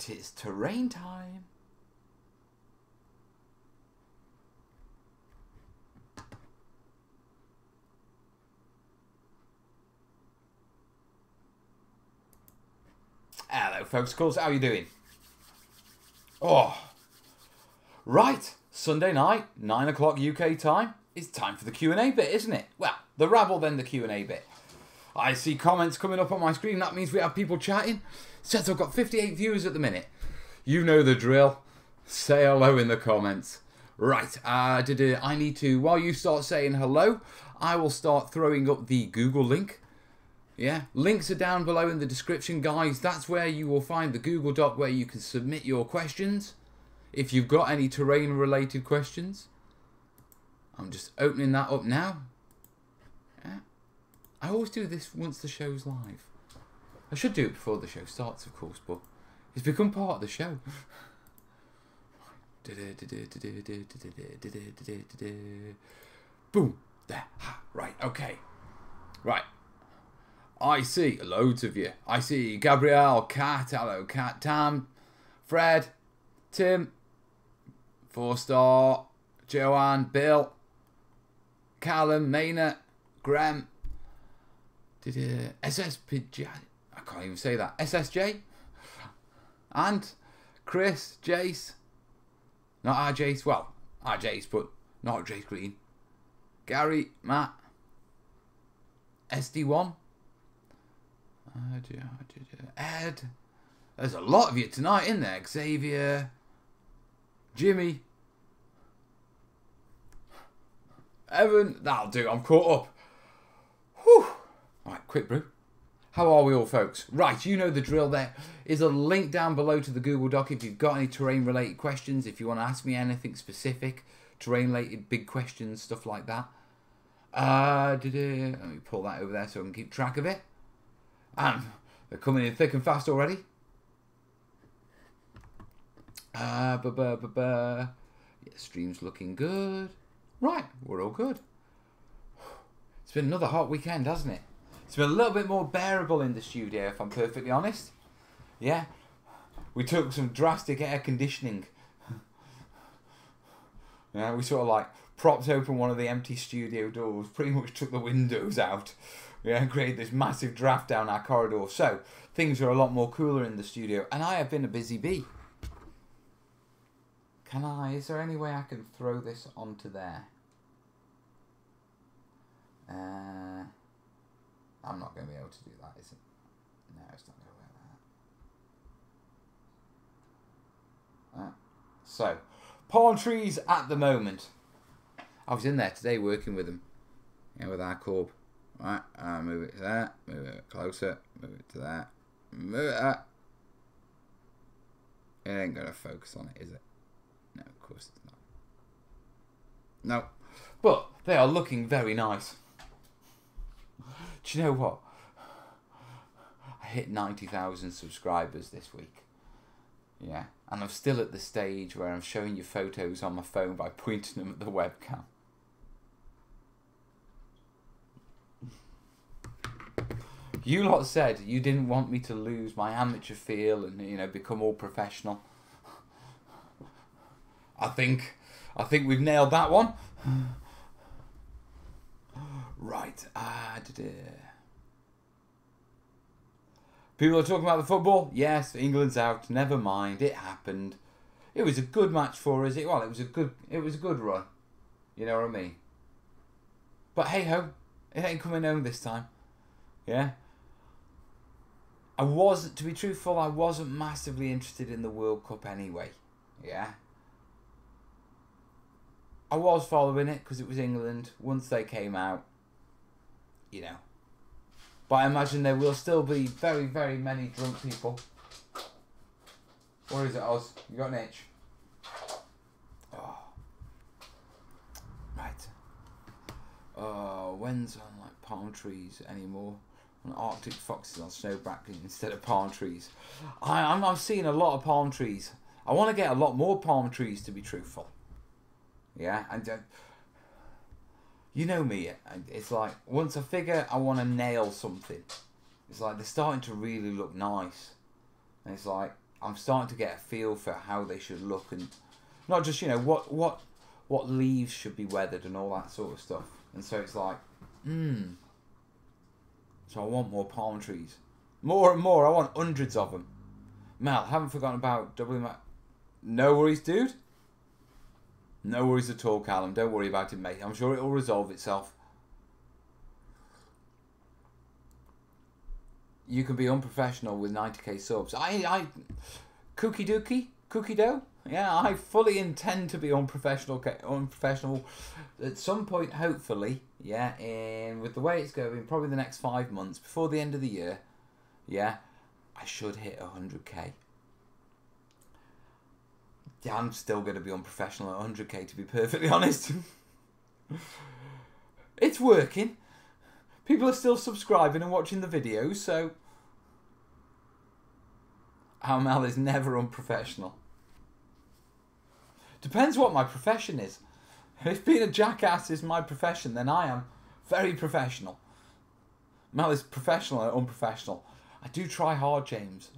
'Tis terrain time. Hello folks, course, how are you doing? Oh, right, Sunday night, 9 o'clock UK time. It's time for the Q&A bit, isn't it? Well, the rabble, then the Q&A bit. I see comments coming up on my screen. That means we have people chatting. Says I've got 58 viewers at the minute. You know the drill. Say hello in the comments. Right, I need to, while you start saying hello, I will start throwing up the Google link. Yeah, links are down below in the description, guys. That's where you will find the Google Doc where you can submit your questions. If you've got any terrain-related questions. I'm just opening that up now. Yeah. I always do this once the show's live. I should do it before the show starts, of course, but it's become part of the show. Boom. There. Right, okay. Right. I see loads of you. I see Gabrielle, Kat, hello Kat, Tam, Fred, Tim, 4-star, Joanne, Bill, Callum, Maynard, Graham, SSPJ, I can't even say that, SSJ, and Chris, Jace, not our Jace, well, our Jace, but not Jace Green, Gary, Matt, SD1, Ed, there's a lot of you tonight in there, Xavier, Jimmy, Evan, that'll do, I'm caught up. Whew. Right, quick brew. How are we all, folks? Right, you know the drill. There is a link down below to the Google Doc if you've got any terrain-related questions, if you want to ask me anything specific, terrain-related big questions, stuff like that. Let me pull that over there so I can keep track of it. And they're coming in thick and fast already. Yeah, stream's looking good. Right, we're all good. It's been another hot weekend, hasn't it? It's been a little bit more bearable in the studio, if I'm perfectly honest. Yeah, we took some drastic air conditioning. Yeah, we sort of like propped open one of the empty studio doors, pretty much took the windows out. Yeah, and created this massive draft down our corridor. So, things are a lot more cooler in the studio. And I have been a busy bee. Is there any way I can throw this onto there? I'm not going to be able to do that, is it? No, it's not going to work like that. So, palm trees at the moment. I was in there today working with them. Yeah, with our corb. Right, move it to there, move it closer, move it to there, move it there. It ain't going to focus on it, is it? No, of course it's not. No, but they are looking very nice. Do you know what? I hit 90,000 subscribers this week. Yeah, and I'm still at the stage where I'm showing you photos on my phone by pointing them at the webcam. You lot said you didn't want me to lose my amateur feel and, you know, become all professional. I think we've nailed that one. Right. People are talking about the football. Yes, England's out. Never mind. It happened. It was a good match for us. It was a good run. You know what I mean? But hey ho, it ain't coming home this time. Yeah. To be truthful, I wasn't massively interested in the World Cup anyway. Yeah. I was following it because it was England once they came out. You know. But I imagine there will still be very, very many drunk people. Or is it Oz? You got an itch? Oh. Right. When's on like palm trees anymore? On Arctic foxes on snowback instead of palm trees. I'm seeing a lot of palm trees. I want to get a lot more palm trees, to be truthful. Yeah, and you know me. It's like once I figure I want to nail something, it's like they're starting to really look nice. And it's like I'm starting to get a feel for how they should look, and not just, you know, what leaves should be weathered and all that sort of stuff. And so it's like, so I want more palm trees. More and more. I want hundreds of them. Mel, haven't forgotten about WMA. No worries, dude. No worries at all, Callum. Don't worry about it, mate. I'm sure it will resolve itself. You can be unprofessional with 90k subs. Cookie dookie? Cookie dough? Yeah, I fully intend to be unprofessional at some point, hopefully. Yeah, and with the way it's going, probably the next 5 months, before the end of the year, yeah, I should hit 100k. Yeah, I'm still going to be unprofessional at 100k, to be perfectly honest. It's working. People are still subscribing and watching the videos, so... Mel is never unprofessional. Depends what my profession is. If being a jackass is my profession, then I am very professional. Mel is professional and unprofessional. I do try hard, James.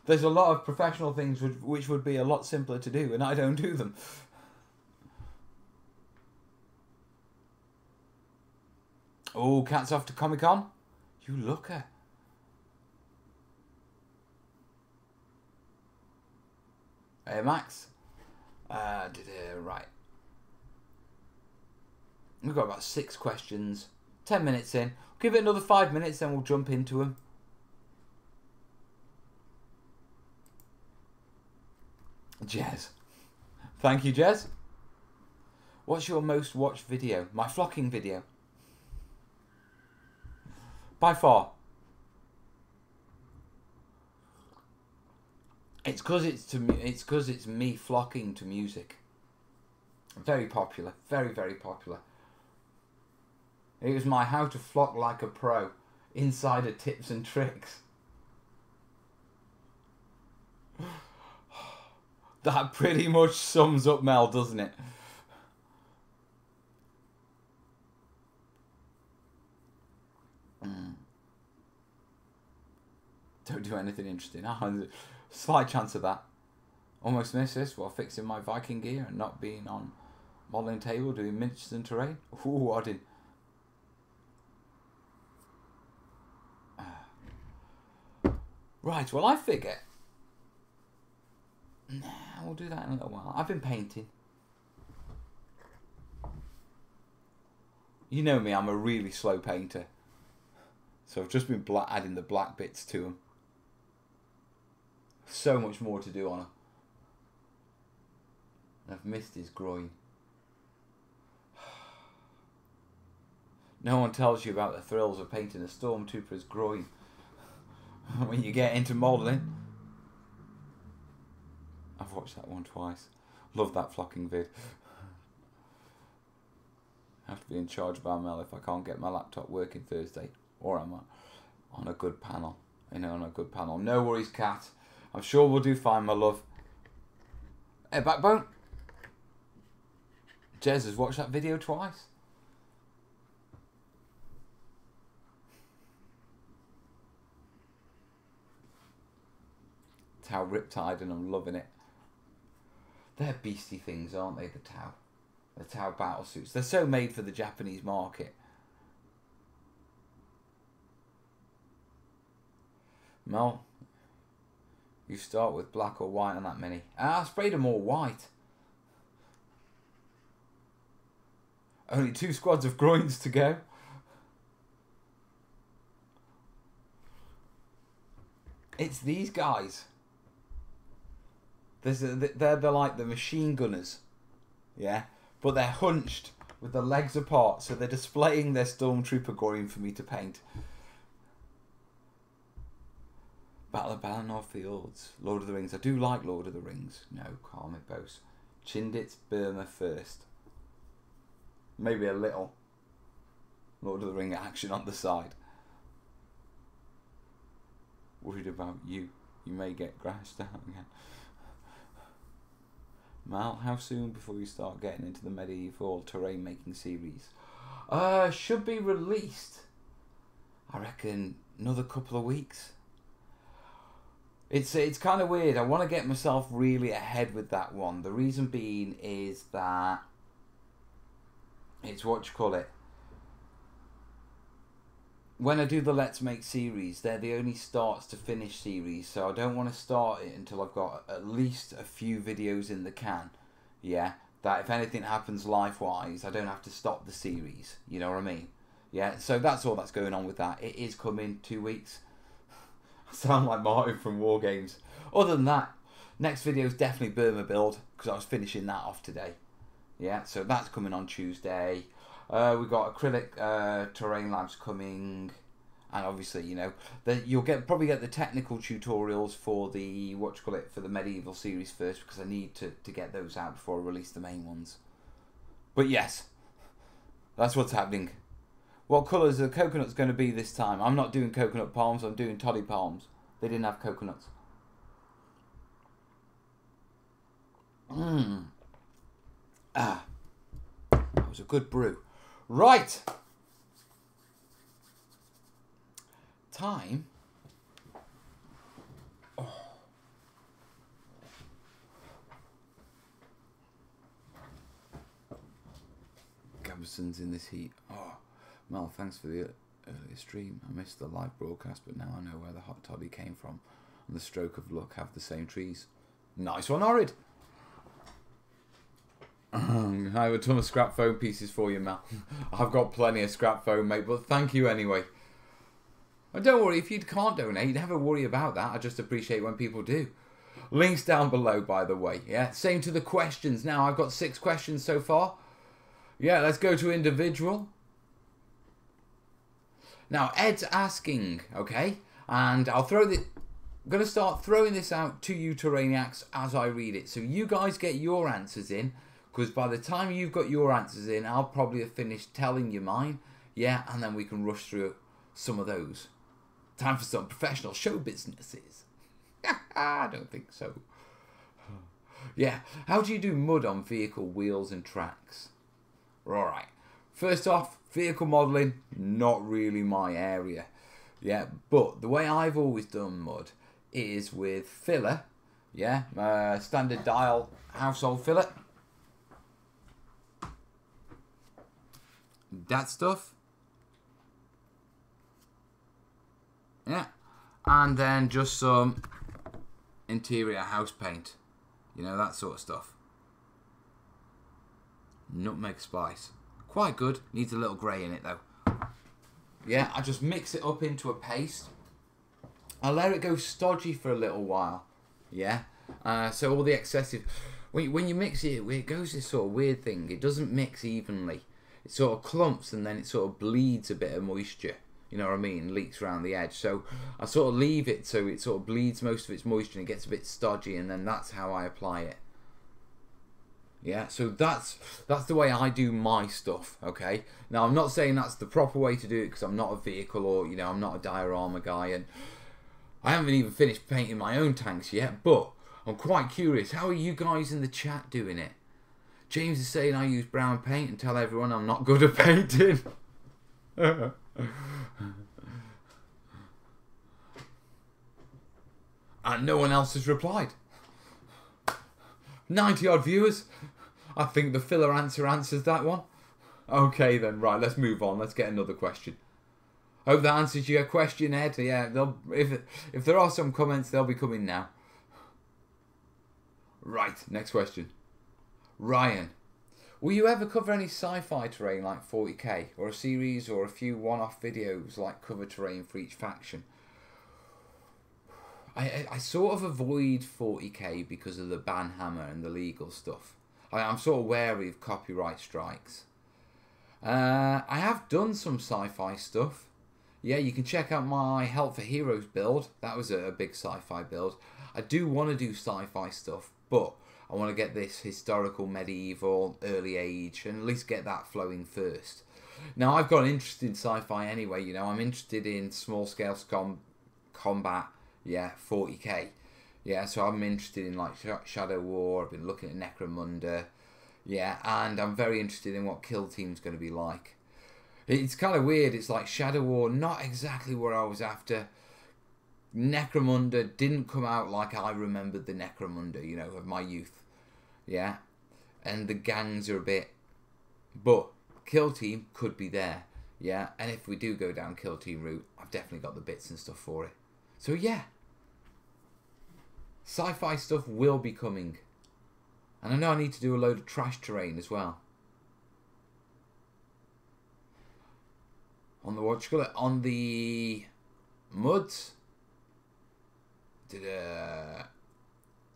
There's a lot of professional things which would be a lot simpler to do, and I don't do them. Oh, Cat's off to Comic-Con? You looker. Hey, Max. Right. We've got about 6 questions. 10 minutes in. Give it another 5 minutes, then we'll jump into them. Jez. Thank you, Jez. What's your most watched video? My flocking video. By far. It's because it's me flocking to music. Very popular. Very, very popular. It was my how to flock like a pro. Insider tips and tricks. That pretty much sums up Mel, doesn't it? Don't do anything interesting. Slight chance of that. Almost missed this while fixing my Viking gear and not being on modelling table doing miniatures and terrain. Ooh, I didn't. Right, well I figure... Nah, we'll do that in a little while. I've been painting. You know me, I'm a really slow painter. So I've just been adding the black bits to them. So much more to do on her. I've missed his groin. No one tells you about the thrills of painting a stormtrooper's groin when you get into modelling. I've watched that one twice. Love that flocking vid. I have to be in charge of RML if I can't get my laptop working Thursday. Or I'm on a good panel. You know, on a good panel. No worries, Cat. I'm sure we'll do fine, my love. Hey, Backbone. Jez has watched that video twice. Tau Riptide, and I'm loving it. They're beastie things, aren't they, the Tau? The Tau battle suits. They're so made for the Japanese market. Mel, you start with black or white on that mini. I sprayed them all white. Only 2 squads of groins to go. It's these guys. They're like the machine gunners. Yeah? But they're hunched with the legs apart, so they're displaying their stormtrooper groin for me to paint. Battle of Balinor Fields. Lord of the Rings. I do like Lord of the Rings. No, calm it, Bose. Chindits, Burma first. Maybe a little Lord of the Ring action on the side. Worried about you. You may get grassed out again. Mal, how soon before you start getting into the medieval terrain making series? Should be released, I reckon, another couple of weeks. It's kind of weird. I want to get myself really ahead with that one. The reason being is that it's what you call it. When I do the Let's Make series, they're the only starts to finish series, so I don't want to start it until I've got at least a few videos in the can. Yeah, that if anything happens life-wise, I don't have to stop the series. You know what I mean? Yeah, so that's all that's going on with that. It is coming 2 weeks. I sound like Martin from War Games. Other than that, next video is definitely Burma build, because I was finishing that off today. Yeah, so that's coming on Tuesday. We've got acrylic terrain labs coming, and obviously, you know, you'll probably get the technical tutorials for the for the medieval series first, because I need to get those out before I release the main ones. But yes, that's what's happening. What colours are the coconuts going to be this time? I'm not doing coconut palms, I'm doing toddy palms. They didn't have coconuts. That was a good brew. Right. Time. Oh. Gabson's in this heat. Oh. Mel, thanks for the earlier stream. I missed the live broadcast, but now I know where the hot toddy came from. And the stroke of luck have the same trees. Nice one, Orid. I have a ton of scrap foam pieces for you, Mel. I've got plenty of scrap foam, mate, but thank you anyway. And don't worry, if you can't donate, never worry about that. I just appreciate when people do. Links down below, by the way. Yeah, same to the questions. Now, I've got 6 questions so far. Yeah, let's go to individual. Now, Ed's asking, okay, and I'm going to start throwing this out to you, terrainiacs, as I read it. So you guys get your answers in, because by the time you've got your answers in, I'll probably have finished telling you mine. Yeah, and then we can rush through some of those. Time for some professional show businesses. I don't think so. Yeah, how do you do mud on vehicle wheels and tracks? Alright, first off, vehicle modelling, not really my area. Yeah, but the way I've always done mud is with filler. Yeah, standard dial household fillet. That stuff. Yeah, and then just some interior house paint. You know, that sort of stuff. Nutmeg spice. Quite good. Needs a little grey in it though. Yeah, I just mix it up into a paste. I let it go stodgy for a little while. Yeah. So all the excessive... When you mix it, it goes this sort of weird thing. It doesn't mix evenly. It sort of clumps and then it sort of bleeds a bit of moisture. You know what I mean? Leaks around the edge. So I sort of leave it so it sort of bleeds most of its moisture and it gets a bit stodgy, and then that's how I apply it. Yeah, so that's the way I do my stuff, okay? Now, I'm not saying that's the proper way to do it, because I'm not a vehicle, or, you know, I'm not a diorama guy, and I haven't even finished painting my own tanks yet, but I'm quite curious. How are you guys in the chat doing it? James is saying I use brown paint and tell everyone I'm not good at painting. And no one else has replied. 90 odd viewers. I think the filler answers that one. Okay then, right, let's move on. Let's get another question. Hope that answers your question, Ed. Yeah, if there are some comments, they'll be coming now. Right, next question. Ryan, will you ever cover any sci-fi terrain like 40k, or a series or a few one-off videos like cover terrain for each faction? I sort of avoid 40k because of the ban hammer and the legal stuff. I'm sort of wary of copyright strikes. I have done some sci-fi stuff. Yeah, you can check out my Help for Heroes build. That was a big sci-fi build. I do want to do sci-fi stuff, but I want to get this historical, medieval, early age, and at least get that flowing first. Now, I've got an interest in sci-fi anyway, you know. I'm interested in small-scale combat. Yeah, 40k. Yeah, so I'm interested in like Shadow War. I've been looking at Necromunda. Yeah, and I'm very interested in what Kill Team's going to be like. It's kind of weird. It's like Shadow War, not exactly what I was after. Necromunda didn't come out like I remembered the Necromunda, you know, of my youth. Yeah. And the gangs are a bit... But Kill Team could be there. Yeah. And if we do go down Kill Team route, I've definitely got the bits and stuff for it. So yeah. Sci-fi stuff will be coming. And I know I need to do a load of trash terrain as well. On the on the muds, did a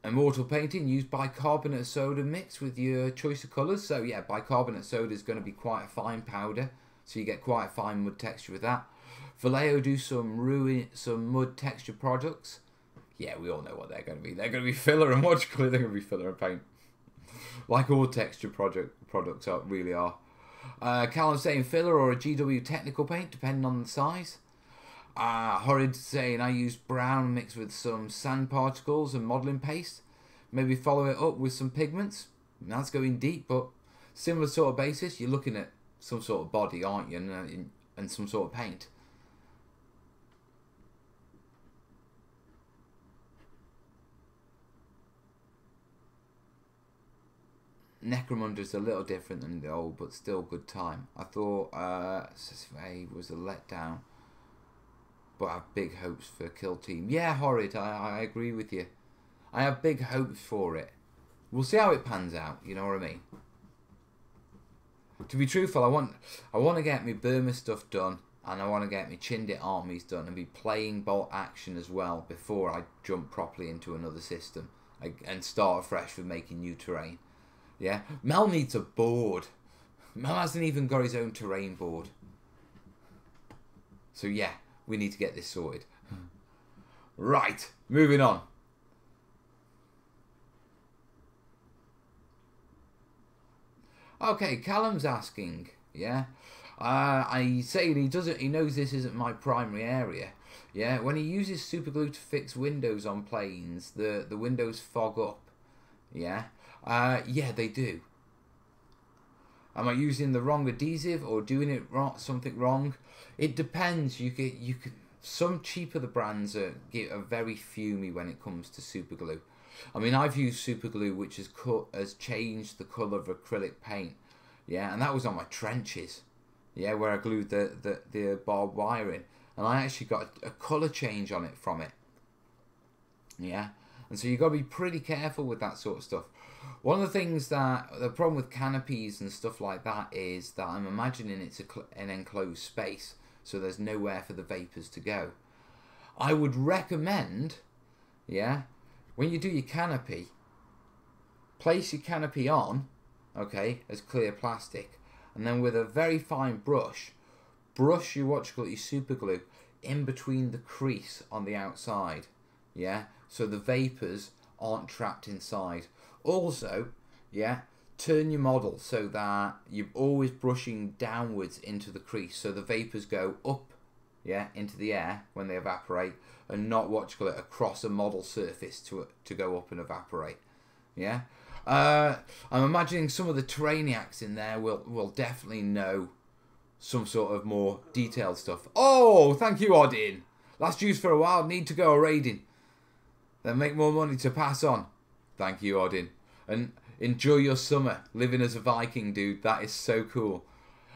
immortal painting used bicarbonate of soda mixed with your choice of colours. So yeah, bicarbonate soda is going to be quite a fine powder, so you get quite a fine mud texture with that. Vallejo do some mud texture products. Yeah, we all know what they're going to be. They're going to be filler and what they're going to be filler and paint, like all texture products really are. Callum saying filler or a GW technical paint, depending on the size. Horrid saying I used brown mixed with some sand particles and modelling paste. Maybe follow it up with some pigments. That's going deep, but similar sort of basis. You're looking at some sort of body, aren't you? And some sort of paint. Necromunda's a little different than the old, but still good time. I thought Sesame was a letdown, but I have big hopes for Kill Team. Yeah, Horrid, I agree with you. I have big hopes for it. We'll see how it pans out, you know what I mean? To be truthful, I want to get my Burma stuff done, and I want to get my Chindit armies done, and be playing bolt action as well before I jump properly into another system and start afresh with making new terrain. Yeah, Mel needs a board. Mel hasn't even got his own terrain board. So yeah, we need to get this sorted. Right, moving on. Okay, Callum's asking, yeah. I say he knows this isn't my primary area. Yeah, when he uses superglue to fix windows on planes, the windows fog up. Yeah. Yeah, they do. Am I using the wrong adhesive or doing it something wrong? It depends. You could some cheaper the brands are very fumey when it comes to super glue. I mean, I've used super glue which has changed the colour of acrylic paint. Yeah, and that was on my trenches. Yeah, where I glued the barbed wire in, and I actually got a colour change on it from it. Yeah, and so you got to be pretty careful with that sort of stuff. One of the things the problem with canopies and stuff like that is that I'm imagining it's an enclosed space, so there's nowhere for the vapours to go. I would recommend, yeah, when you do your canopy, place your canopy on, okay, as clear plastic, and then with a very fine brush your super glue in between the crease on the outside, yeah, so the vapours aren't trapped inside. Also, yeah, turn your model so that you're always brushing downwards into the crease, so the vapours go up, yeah, into the air when they evaporate, and not across a model surface to go up and evaporate. Yeah, I'm imagining some of the terrainiacs in there will definitely know some sort of more detailed stuff. Oh, thank you, Odin. Last used for a while, need to go a raiding. Then make more money to pass on. Thank you, Odin. And enjoy your summer living as a Viking, dude. That is so cool.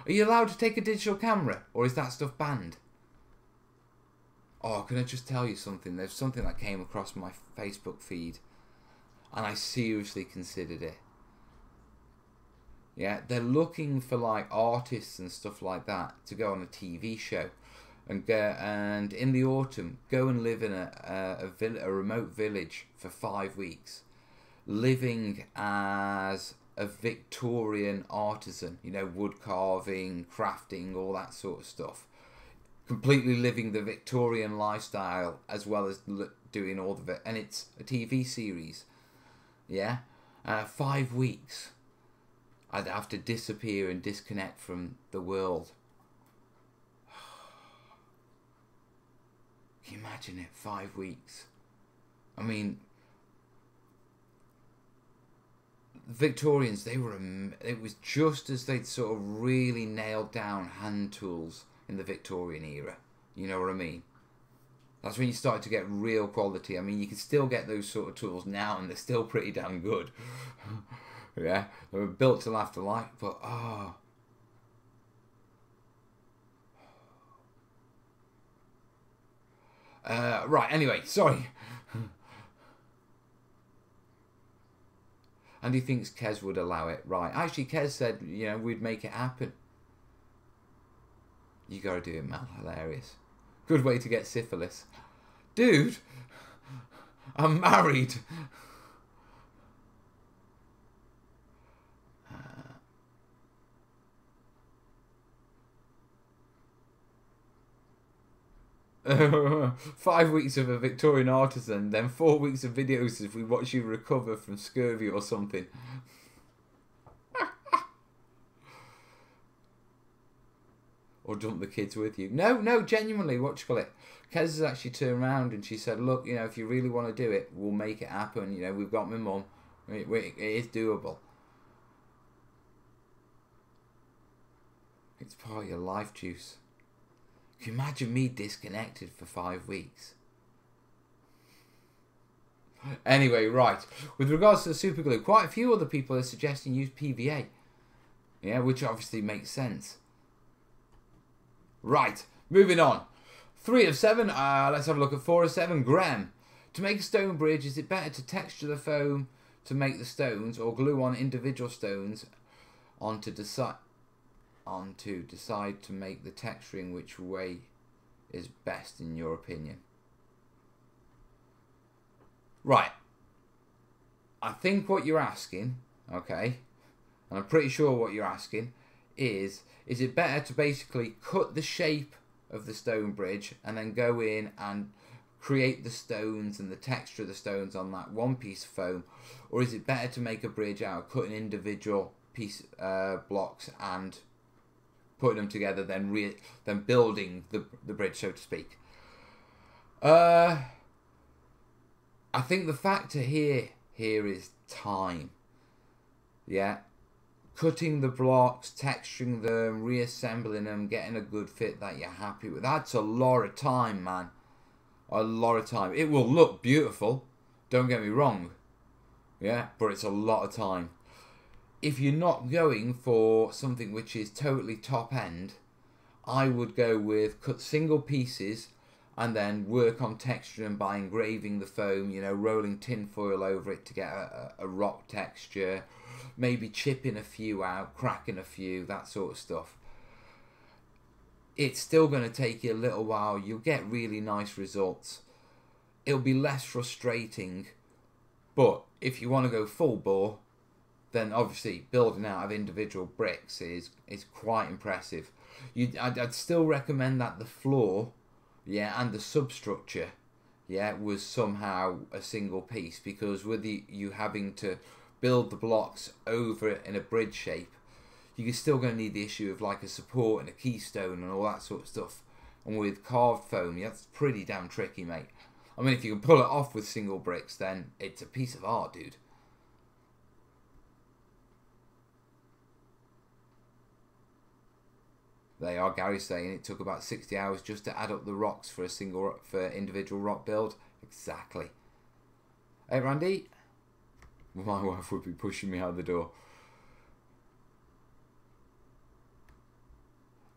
Are you allowed to take a digital camera, or is that stuff banned? Oh, can I just tell you something? There's something that came across my Facebook feed, and I seriously considered it. Yeah, they're looking for like artists and stuff like that to go on a TV show, and in the autumn go and live in a remote village for 5 weeks. Living as a Victorian artisan, you know, wood carving, crafting, all that sort of stuff. Completely living the Victorian lifestyle as well as doing all of it. And it's a TV series. Yeah? 5 weeks. I'd have to disappear and disconnect from the world. Can you imagine it? 5 weeks. I mean... Victorians, it was just as they'd sort of really nailed down hand tools in the Victorian era. You know what I mean? That's when you start to get real quality. I mean, you can still get those sort of tools now, and they're still pretty damn good. Yeah, they were built to last a life, but right. Anyway, sorry. And he thinks Kez would allow it. Right. Actually, Kez said, you know, we'd make it happen. You gotta do it, man. Hilarious. Good way to get syphilis. Dude, I'm married. 5 weeks of a Victorian artisan, then 4 weeks of videos if we watch you recover from scurvy or something. Or dump the kids with you. No, genuinely, what you call it? Kez has actually turned around and she said, look, you know, if you really want to do it, we'll make it happen. You know, we've got my mum. It is doable. It's part of your life, Juice. Can you imagine me disconnected for 5 weeks? Anyway, right. With regards to the super glue, quite a few other people are suggesting use PVA. Yeah, which obviously makes sense. Right, moving on. 3 of 7. Let's have a look at 4 of 7. Graham. To make a stone bridge, is it better to texture the foam to make the stones or glue on individual stones to decide to make the texturing? Which way is best in your opinion? Right. I think what you're asking, okay, and I'm pretty sure what you're asking is it better to basically cut the shape of the stone bridge and then go in and create the stones and the texture of the stones on that one piece of foam, or is it better to make a bridge out of cutting individual piece blocks and putting them together, then building the bridge, so to speak? I think the factor here is time. Yeah. Cutting the blocks, texturing them, reassembling them, getting a good fit that you're happy with. That's a lot of time, man. A lot of time. It will look beautiful, don't get me wrong. Yeah, but it's a lot of time. If you're not going for something which is totally top end, I would go with cut single pieces and then work on texturing by engraving the foam, you know, rolling tin foil over it to get a rock texture, maybe chipping a few out, cracking a few, that sort of stuff. It's still going to take you a little while. You'll get really nice results. It'll be less frustrating, but if you want to go full bore, then obviously building out of individual bricks is quite impressive. I'd still recommend that the floor, yeah, and the substructure, yeah, was somehow a single piece, because with you having to build the blocks over it in a bridge shape, you're still going to need the issue of like a support and a keystone and all that sort of stuff. And with carved foam, yeah, that's pretty damn tricky, mate. I mean, if you can pull it off with single bricks, then it's a piece of art, dude. They are, Gary saying it took about 60 hours just to add up the rocks for individual rock build. Exactly. Hey, Randy. My wife would be pushing me out the door.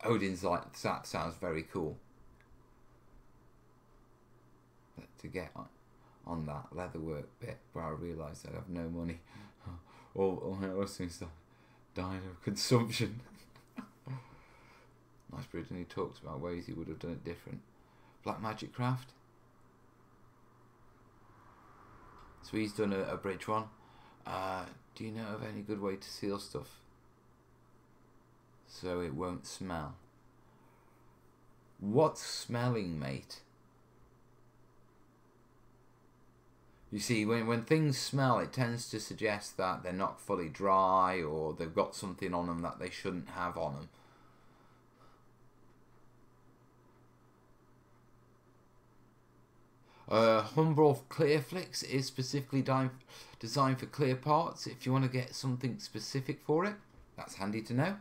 Odin's like, that sounds very cool. But to get on that leatherwork bit, but I realised I have no money. All my other things died of consumption. Nice bridge, and he talks about ways he would have done it different. Black Magic Craft. So he's done a bridge one. Do you know of any good way to seal stuff so it won't smell? What's smelling, mate? You see, when things smell, it tends to suggest that they're not fully dry, or they've got something on them that they shouldn't have on them. Humbrol Clear Flicks is specifically designed for clear parts. If you want to get something specific for it, that's handy to know.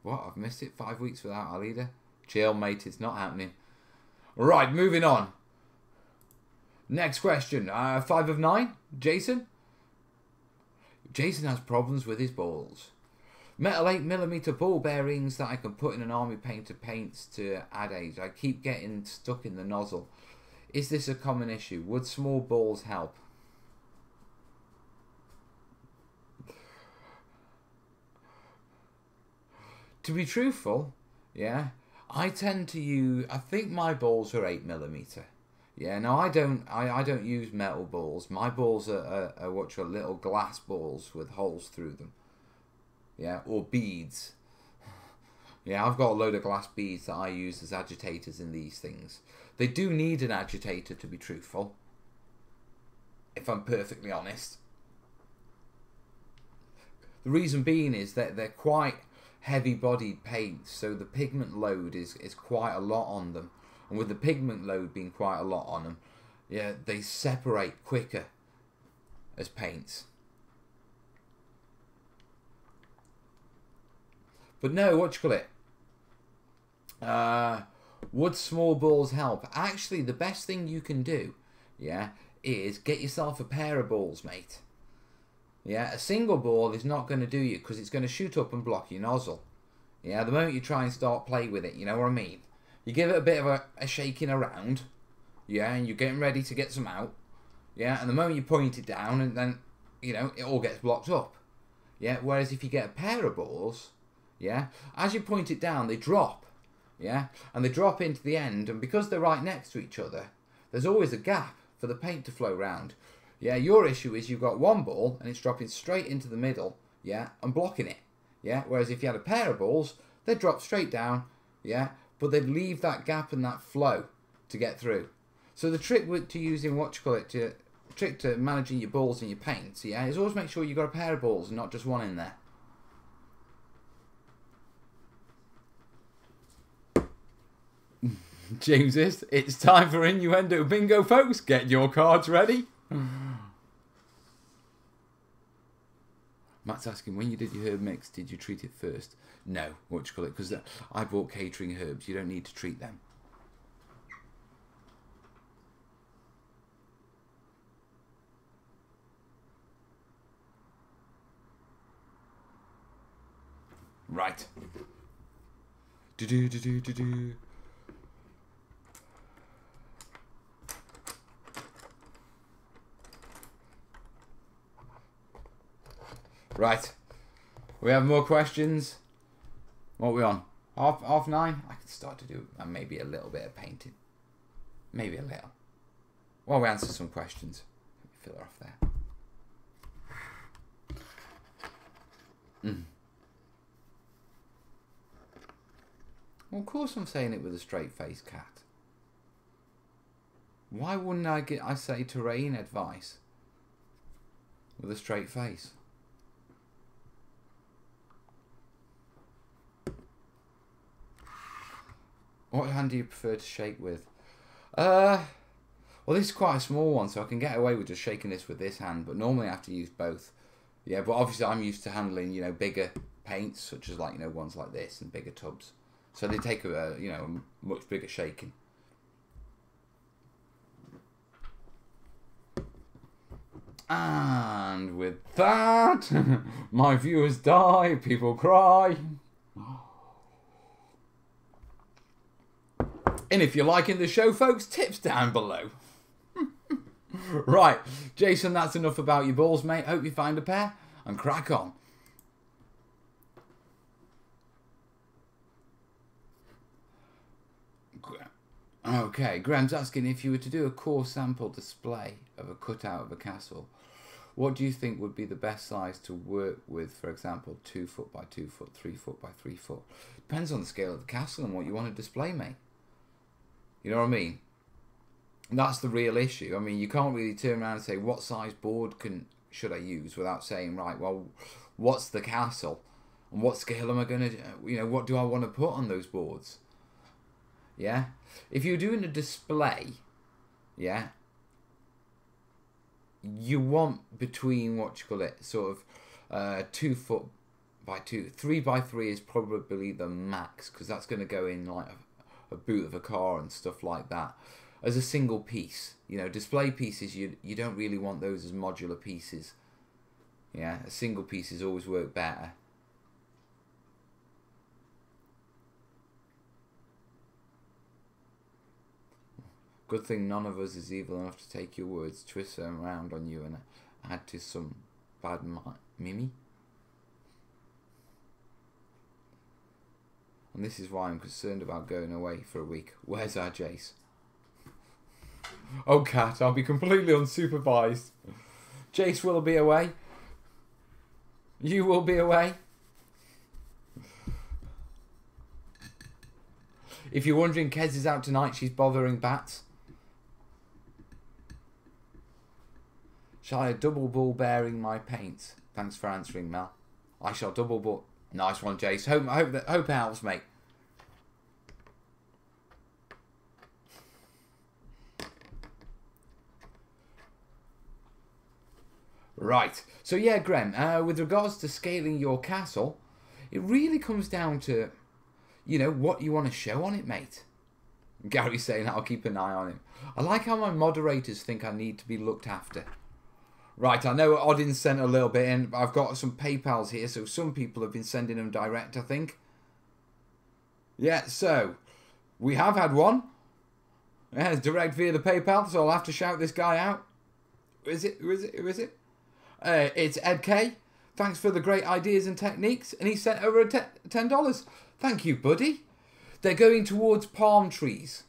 What? I've missed it. 5 weeks without Alida. Chill, mate. It's not happening. Right, moving on. Next question. 5 of 9. Jason. Jason has problems with his balls. Metal 8mm ball bearings that I can put in an army painter paints to add age. I keep getting stuck in the nozzle. Is this a common issue? Would small balls help? To be truthful, yeah, I tend to use, I think my balls are 8mm. Yeah, no, I don't use metal balls. My balls are what you call little glass balls with holes through them. Yeah, or beads. Yeah, I've got a load of glass beads that I use as agitators in these things. They do need an agitator, to be truthful, if I'm perfectly honest. The reason being is that they're quite heavy-bodied paints, so the pigment load is quite a lot on them. And with the pigment load being quite a lot on them, yeah, they separate quicker as paints. But no, what you call it? Would small balls help? Actually, the best thing you can do, yeah, is get yourself a pair of balls, mate. Yeah, a single ball is not going to do you because it's going to shoot up and block your nozzle. Yeah, the moment you try and start play with it, you know what I mean? You give it a bit of a shaking around, yeah, and you're getting ready to get some out, yeah, and the moment you point it down, and then, you know, it all gets blocked up, yeah, whereas if you get a pair of balls, yeah, as you point it down, they drop, yeah, and they drop into the end, and because they're right next to each other, there's always a gap for the paint to flow round. Yeah, your issue is you've got one ball, and it's dropping straight into the middle, yeah, and blocking it, yeah, whereas if you had a pair of balls, they'd drop straight down, yeah, but they'd leave that gap and that flow to get through. So the trick to using trick to managing your balls and your paints, yeah, is always make sure you've got a pair of balls and not just one in there. James is, it's time for innuendo bingo, folks. Get your cards ready. Matt's asking, when you did your herb mix, did you treat it first? No, what do you call it? Because I bought catering herbs. You don't need to treat them. Right. Do-do-do-do-do-do. Right. We have more questions. What are we on? Half 9? I could start to do maybe a little bit of painting. Maybe a little. Well, we answer some questions. Fill her off there. Well, of course I'm saying it with a straight face, cat. Why wouldn't I say terrain advice with a straight face? What hand do you prefer to shake with? Well, this is quite a small one, so I can get away with just shaking this with this hand, but normally I have to use both. Yeah, but obviously I'm used to handling, you know, bigger paints, such as, like, you know, ones like this and bigger tubs. So they take a you know, a much bigger shaking. And with that, my viewers die, people cry. And if you're liking the show, folks, tips down below. Right, Jason, that's enough about your balls, mate. Hope you find a pair and crack on. Okay, Graham's asking, if you were to do a core sample display of a cutout of a castle, what do you think would be the best size to work with? For example, 2 foot by 2 foot, 3 foot by 3 foot. Depends on the scale of the castle and what you want to display, mate. You know what I mean? That's the real issue. I mean, you can't really turn around and say, what size board should I use, without saying, right, well, what's the castle? And what scale am I going to, you know, what do I want to put on those boards? Yeah? If you're doing a display, yeah, you want between, what you call it, sort of 2 foot by 2. 3 by 3 is probably the max, because that's going to go in like a boot of a car and stuff like that. As a single piece, you know, display pieces, you don't really want those as modular pieces. Yeah, a single pieces always work better. Good thing none of us is evil enough to take your words, twist them around on you, and add to some bad mimi. And this is why I'm concerned about going away for a week. Where's our Jace? Oh, Cat, I'll be completely unsupervised. Jace will be away. You will be away. If you're wondering, Kez is out tonight. She's bothering bats. Shall I double ball bearing my paints? Thanks for answering, Mel. I shall double ball. Nice one, Jace. Hope it helps, mate. Right. So yeah, Graham, with regards to scaling your castle, it really comes down to, you know, what you want to show on it, mate. Gary's saying I'll keep an eye on him. I like how my moderators think I need to be looked after. Right, I know Odin sent a little bit in, but I've got some PayPals here, so some people have been sending them direct, I think. Yeah, so, we have had one. Yeah, it's direct via the PayPal, so I'll have to shout this guy out. Who is it? Who is it? Who is it? It's Ed K. Thanks for the great ideas and techniques, and he sent over $10. Thank you, buddy. They're going towards palm trees.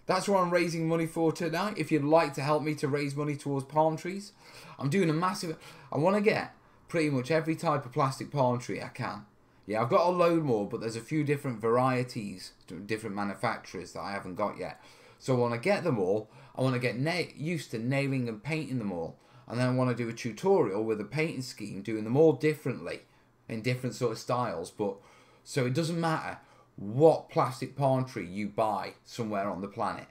That's what I'm raising money for tonight. If you'd like to help me to raise money towards palm trees, I'm doing a massive... I want to get pretty much every type of plastic palm tree I can. Yeah, I've got a load more, but there's a few different varieties, different manufacturers that I haven't got yet. So I want to get them all. I want to get used to nailing and painting them all. And then I want to do a tutorial with a painting scheme, doing them all differently, in different sort of styles. But so it doesn't matter what plastic palm tree you buy somewhere on the planet,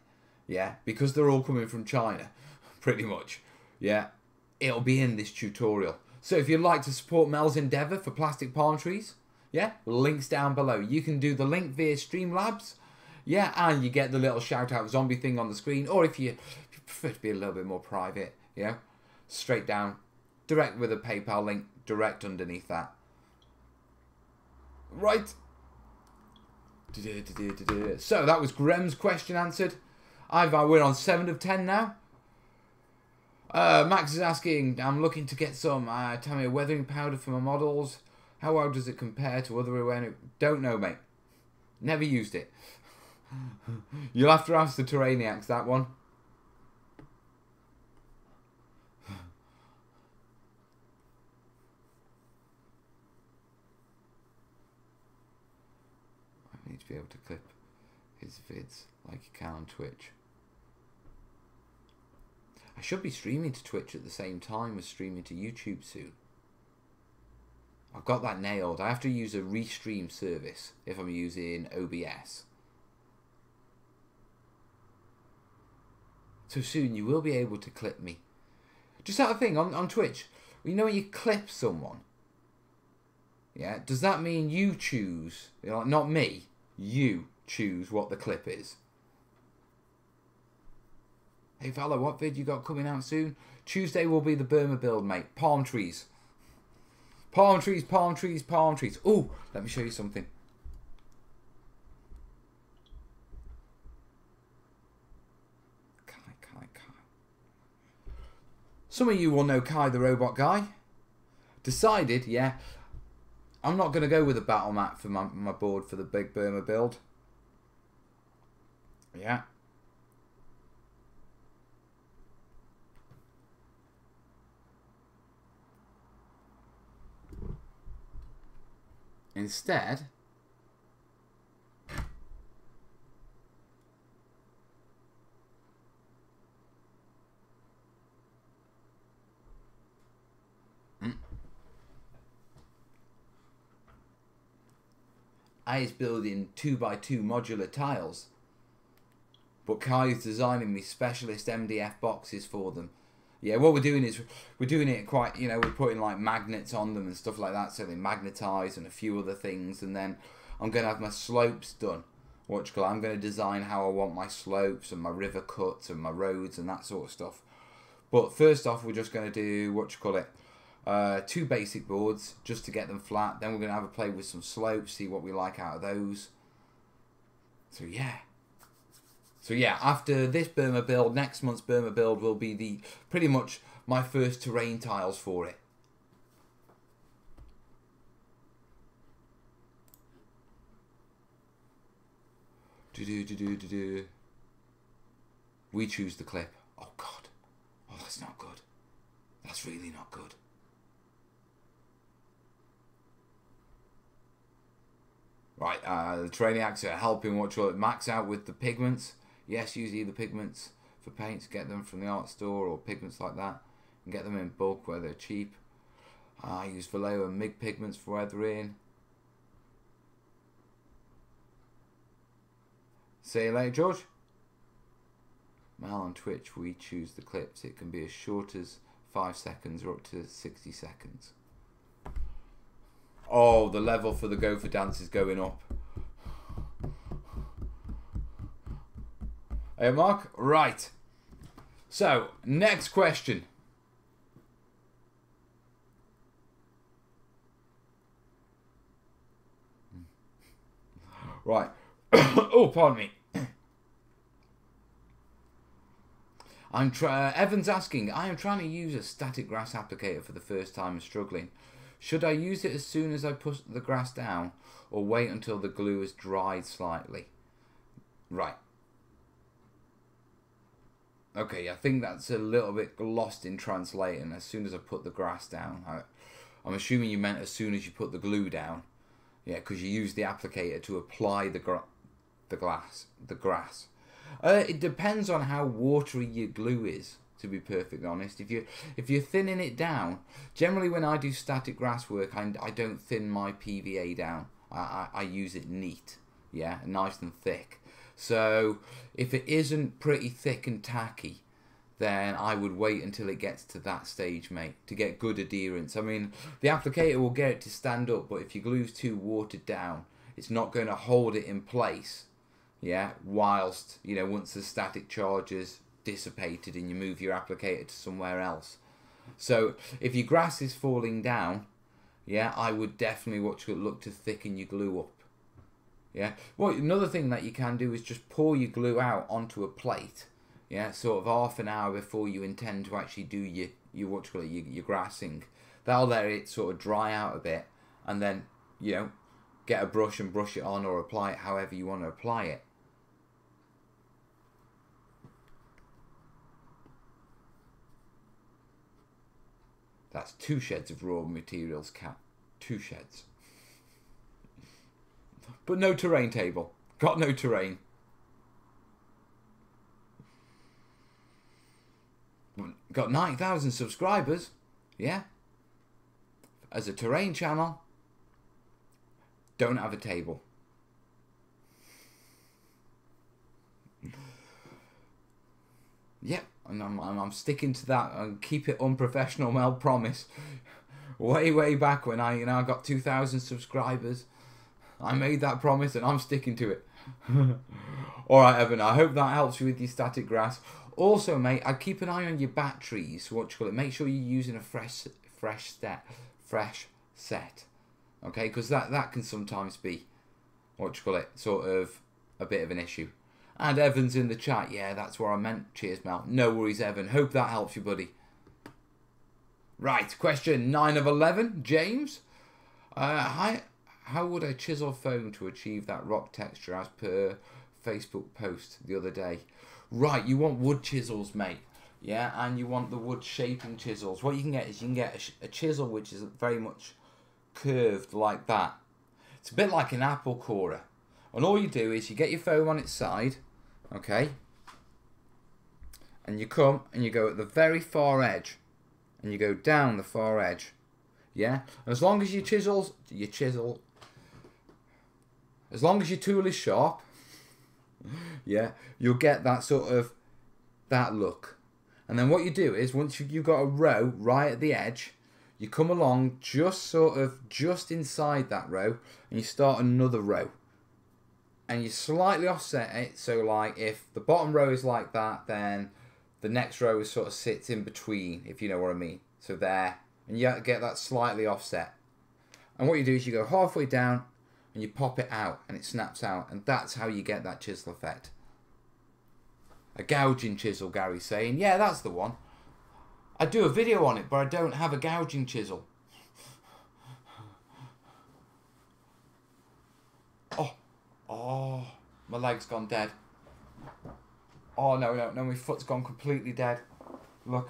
yeah, because they're all coming from China, pretty much, yeah, it'll be in this tutorial. So if you'd like to support Mel's endeavour for plastic palm trees, yeah, links down below. You can do the link via Streamlabs, yeah, and you get the little shout out zombie thing on the screen, or if you prefer to be a little bit more private, you know, straight down, direct with a PayPal link, direct underneath that. Right. So that was Graham's question answered. We're on 7 of 10 now. Max is asking, I'm looking to get some tell me a weathering powder for my models. How well does it compare to other awareness? Don't know, mate. Never used it. You'll have to ask the terrainiacs that one. To be able to clip his vids like you can on Twitch. I should be streaming to Twitch at the same time as streaming to YouTube soon. I've got that nailed. I have to use a restream service if I'm using OBS. So soon you will be able to clip me. Just that thing on Twitch. You know when you clip someone? Yeah, does that mean you choose, you know, not me? You choose what the clip is. Hey fella, what vid you got coming out soon? Tuesday will be the Burma build, mate. Palm trees. Palm trees, palm trees, palm trees. Ooh, let me show you something. Kai. Some of you will know Kai the robot guy. Decided, yeah, I'm not going to go with a battle map for my board for the big Burma build. Yeah. Instead, I is building 2x2 modular tiles, but Kai is designing me specialist MDF boxes for them. Yeah, what we're doing is we're doing it quite, you know, we're putting like magnets on them and stuff like that, so they magnetize and a few other things, and then I'm going to have my slopes done. I'm going to design how I want my slopes and my river cuts and my roads and that sort of stuff. But first off, we're just going to do, 2 basic boards just to get them flat. Then we're going to have a play with some slopes, see what we like out of those. So yeah, after this Burma build, next month's Burma build will be pretty much my first terrain tiles for it. We choose the clip. Oh God. Oh, that's not good. That's really not good. Right, the terrainiacs are helping max out with the pigments. Yes, use either pigments for paints, get them from the art store or pigments like that, and get them in bulk where they're cheap. I use Vallejo and MIG pigments for weathering. See you later, George. Mal on Twitch, we choose the clips. It can be as short as 5 seconds or up to 60 seconds. Oh, the level for the gopher dance is going up. Hey, Mark. Right. So, next question. Right. Oh, pardon me. Evan's asking, I am trying to use a static grass applicator for the first time and struggling. Should I use it as soon as I put the grass down or wait until the glue has dried slightly? Right. Okay, I think that's a little bit lost in translating. As soon as I put the grass down. I'm assuming you meant as soon as you put the glue down. Yeah, because you use the applicator to apply the grass. It depends on how watery your glue is, to be perfectly honest. If you're thinning it down, generally when I do static grass work, I don't thin my PVA down. I use it neat, yeah, nice and thick. So if it isn't pretty thick and tacky, then I would wait until it gets to that stage, mate, to get good adherence. I mean, the applicator will get it to stand up, but if your glue's too watered down, it's not going to hold it in place, yeah, whilst, you know, once the static charge is dissipated and you move your applicator to somewhere else. So if your grass is falling down, yeah, I would definitely look to thicken your glue up. Yeah. Well, another thing that you can do is just pour your glue out onto a plate. Yeah, sort of half an hour before you intend to actually do your grassing. That'll let it sort of dry out a bit, and then, you know, get a brush and brush it on or apply it however you want to apply it. That's 2 sheds of raw materials, Cat. 2 sheds. But no terrain table. Got no terrain. Got 9,000 subscribers. Yeah. As a terrain channel. Don't have a table. Yep. And I'm sticking to that and keep it unprofessional, Mel, promise. Way back when I got 2,000 subscribers. I made that promise and I'm sticking to it. Alright, Evan, I hope that helps you with your static grass. Also, mate, I'd keep an eye on your batteries. Make sure you're using a fresh set. Okay, because that can sometimes be, sort of a bit of an issue. And Evan's in the chat. Yeah, that's what I meant. Cheers, Mel. No worries, Evan. Hope that helps you, buddy. Right, question 9 of 11. James. Hi. How would I chisel foam to achieve that rock texture as per Facebook post the other day? Right, you want wood chisels, mate. Yeah, and you want the wood shaping chisels. What you can get is a chisel which is very much curved like that. It's a bit like an apple corer. And all you do is you get your foam on its side, okay? And you come and you go at the very far edge. And you go down the far edge. Yeah? And as long as as long as your tool is sharp, yeah, you'll get that sort of, that look. And then what you do is, once you've got a row right at the edge, you come along just inside that row, and you start another row. And you slightly offset it, so like if the bottom row is like that, then the next row sort of sits in between, if you know what I mean. So there, and you get that slightly offset. And what you do is you go halfway down, and you pop it out, and it snaps out, and that's how you get that chisel effect. A gouging chisel, Gary's saying. Yeah, that's the one. I do a video on it, but I don't have a gouging chisel. Oh, my leg's gone dead. Oh, no, my foot's gone completely dead. Look.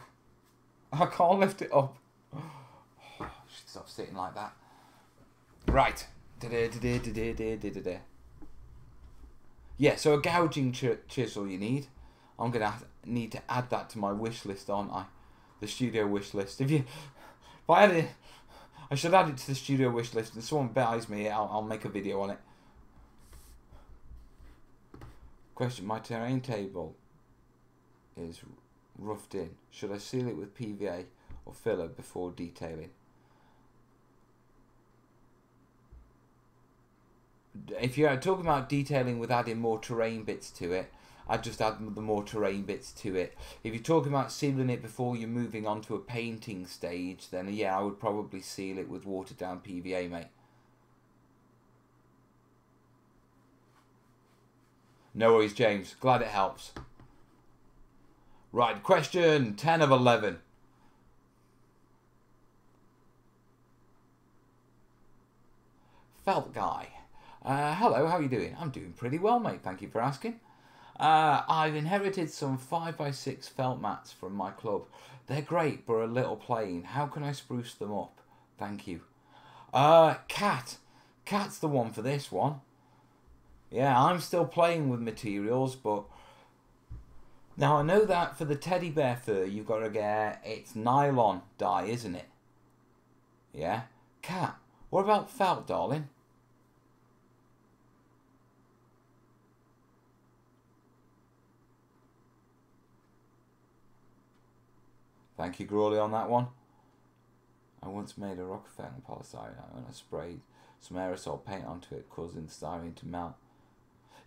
I can't lift it up. Oh, I should stop sitting like that. Right. Yeah, so a gouging chisel you need. I'm going to need to add that to my wish list, aren't I? The studio wish list. If I add it, I should add it to the studio wish list, and someone buys me, I'll make a video on it. Question: my terrain table is roughed in. Should I seal it with PVA or filler before detailing? If you're talking about detailing with adding more terrain bits to it, I'd just add the more terrain bits to it. If you're talking about sealing it before you're moving on to a painting stage, then yeah, I would probably seal it with watered down PVA, mate. No worries, James. Glad it helps. Right, question 10 of 11. Felt guy. Hello, how are you doing? I'm doing pretty well, mate. Thank you for asking. I've inherited some 5x6 felt mats from my club. They're great, but a little plain. How can I spruce them up? Thank you. Cat. Cat's the one for this one. Yeah, I'm still playing with materials, but now I know that for the teddy bear fur, you've got to get, it's nylon dye, isn't it? Yeah. Cat, what about felt, darling? Thank you, Grawley, on that one. I once made a Rockefeller polystyrene and I sprayed some aerosol paint onto it, causing the styrene to melt.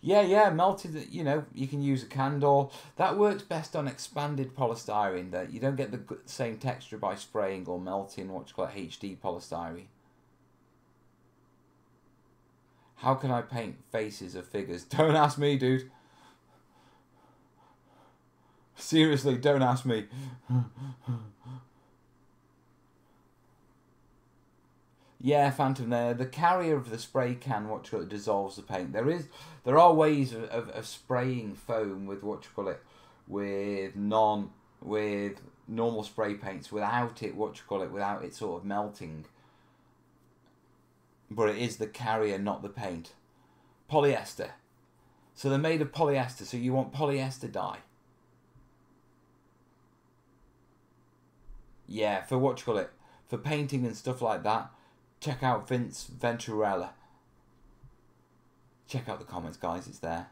Yeah, melted, you know, you can use a candle. That works best on expanded polystyrene, that you don't get the same texture by spraying or melting what's called HD polystyrene. How can I paint faces of figures? Don't ask me, dude. Seriously, don't ask me. Yeah, Phantom, the carrier of the spray can, what you call it, dissolves the paint. There are ways of spraying foam with what you call it, with normal spray paints without it, what you call it, without it sort of melting. But it is the carrier, not the paint. Polyester. So they're made of polyester, so you want polyester dye. Yeah, for what you call it, for painting and stuff like that. Check out Vince Venturella. Check out the comments, guys. It's there.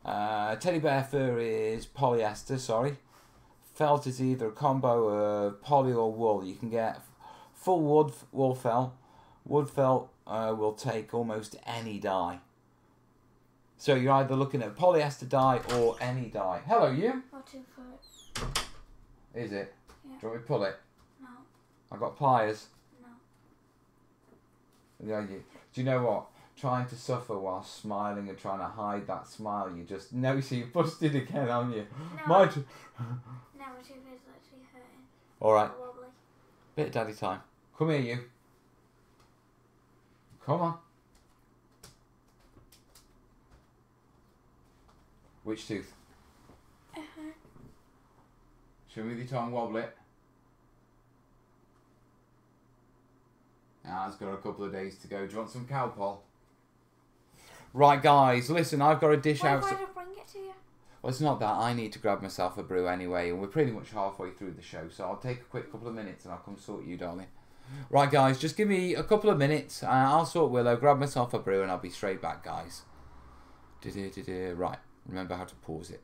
Teddy bear fur is polyester, sorry. Felt is either a combo of poly or wool. You can get full wool felt. Wood felt will take almost any dye. So you're either looking at polyester dye or any dye. Hello, you. Or 2 foot. Is it? Yeah. Do you want me to pull it? No. I've got pliers. No. Yeah, do you know what? Trying to suffer while smiling and trying to hide that smile, you just... No, see, you busted again, haven't you? No. My... No, my tooth is actually hurting. Alright. Wobbly. Bit of daddy time. Come here, you. Come on. Which tooth? Show me the tongue, wobble it. Now it's got a couple of days to go. Do you want some Calpol? Right, guys, listen, I've got a dish out. Why did I bring it to you? Well, it's not that. I need to grab myself a brew anyway, and we're pretty much halfway through the show, so I'll take a quick couple of minutes and I'll come sort you, darling. Right, guys, just give me a couple of minutes. I'll sort Willow, grab myself a brew, and I'll be straight back, guys. Right, remember how to pause it.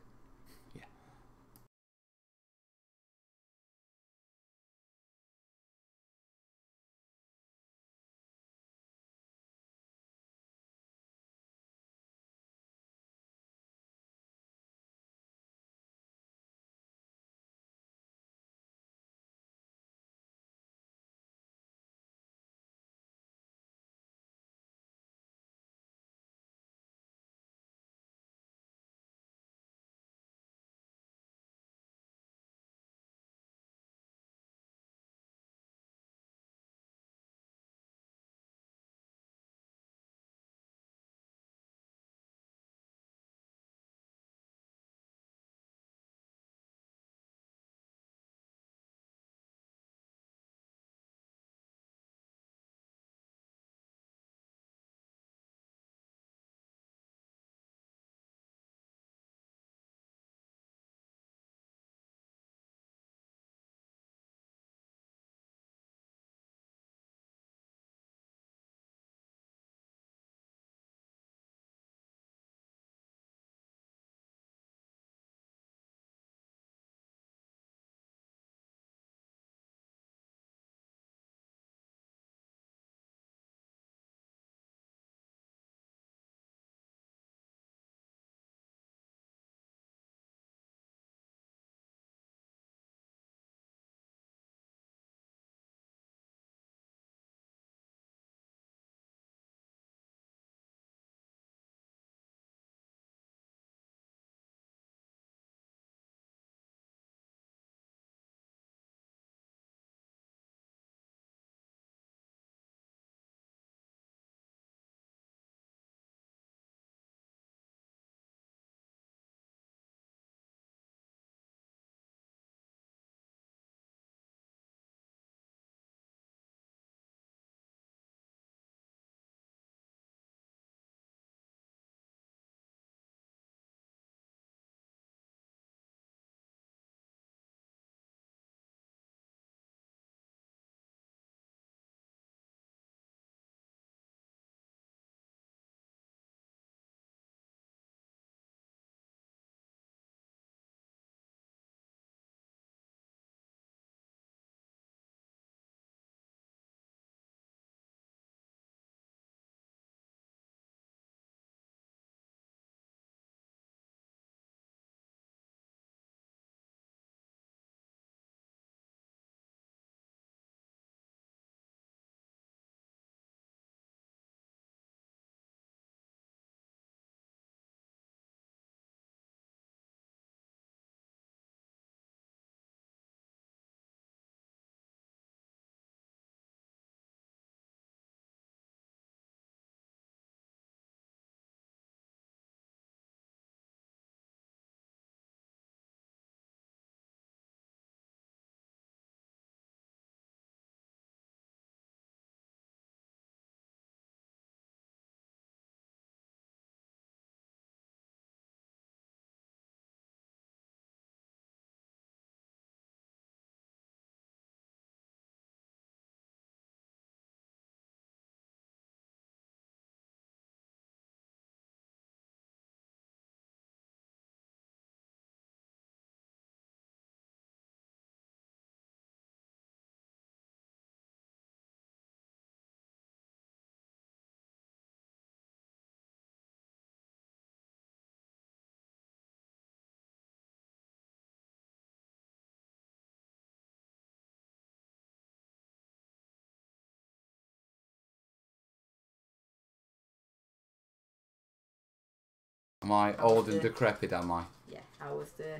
Am I old and decrepit, am I? Yeah, how was the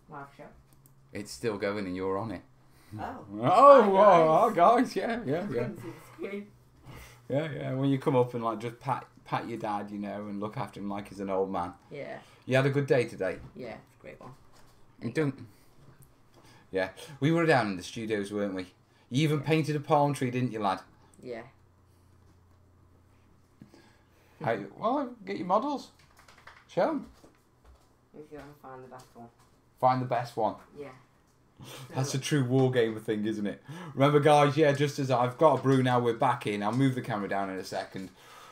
live show? It's still going and you're on it. Oh. Oh, guys, yeah. Couldn't see the screen. Yeah. When you come up and like just pat your dad, you know, and look after him like he's an old man. Yeah. You had a good day today? Yeah, it's a great one. You don't. Yeah, we were down in the studios, weren't we? You even painted a palm tree, didn't you, lad? Yeah. Well, get your models. Show them. If you can find the best one. Find the best one. Yeah. That's a true wargamer thing, isn't it? Remember, guys, yeah, just as I've got a brew now, we're back in. I'll move the camera down in a second.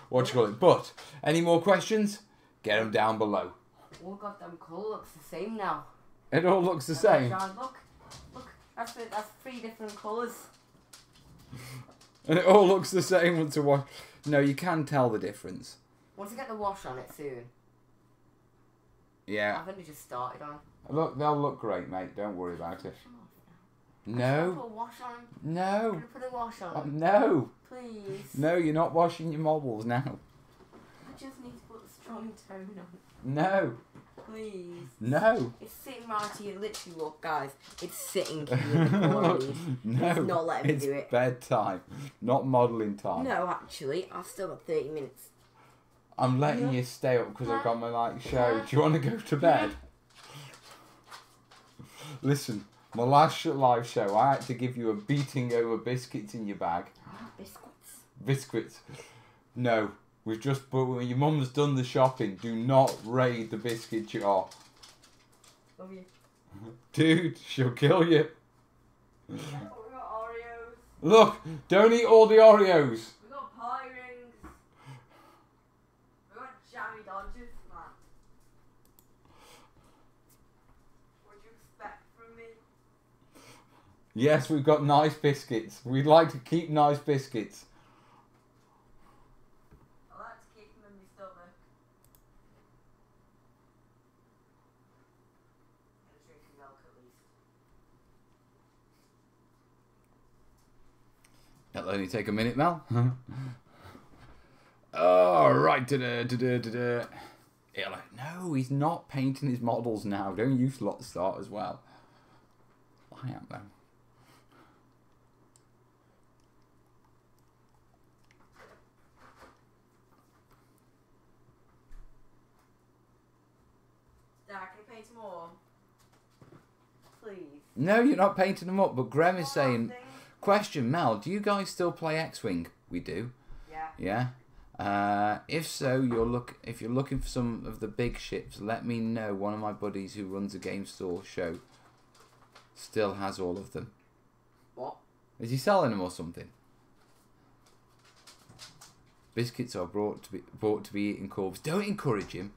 What you call it? But, any more questions? Get them down below. All goddamn colour looks the same now. It all looks the same. Look, that's 3 different colours. And it all looks the same to watch. No, you can tell the difference. Once I get the wash on it soon. Yeah. I've only just started on. Look, they'll look great, mate. Don't worry about it. Put No. a wash on. No. Can I put a wash on? No. Please. No, you're not washing your models now. I just need to put a strong tone on. No. Please. No. It's sitting right here. Literally, look, guys. It's sitting here in the corner. No. It's not letting me It's do it. bedtime, not modelling time. No, actually, I've still got 30 minutes. I'm letting you stay up because I've got my like show. Do you want to go to bed? Listen, my last live show, I had to give you a beating over biscuits in your bag. Biscuits. Biscuits. No, we've just. But when your mum's done the shopping, do not raid the biscuit jar. Love you. Dude, she'll kill you. We got Oreos. Look, don't eat all the Oreos. We got pie rings. We got jammy dodgers, man. What do you expect from me? Yes, we've got nice biscuits. We'd like to keep nice biscuits. I like to keep them in my stomach. And drinking milk at least. That'll only take a minute, Mel. Oh, right. No, he's not painting his models now. Don't you lot start as well. I am, though. Dad, can you paint some more? Please. No, you're not painting them up, but Graham is saying... Question, Mel, do you guys still play X-Wing? We do. Yeah. Yeah? If so, if you're looking for some of the big ships, let me know. One of my buddies who runs a game store show still has all of them. What? Is he selling them or something? Biscuits are bought to be eaten corpse. Don't encourage him.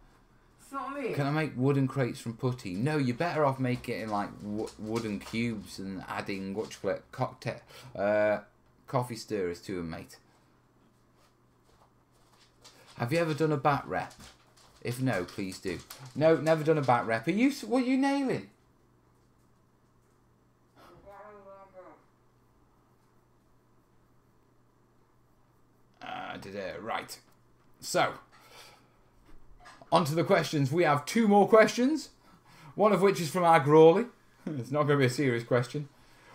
It's not me. Can I make wooden crates from putty? No, you're better off making it in like wooden cubes and adding coffee stirrers to them, mate. Have you ever done a bat rep? If no, please do. No, never done a bat rep. What are you nailing? Right. So, on to the questions. We have 2 more questions. One of which is from our Grawley. It's not going to be a serious question.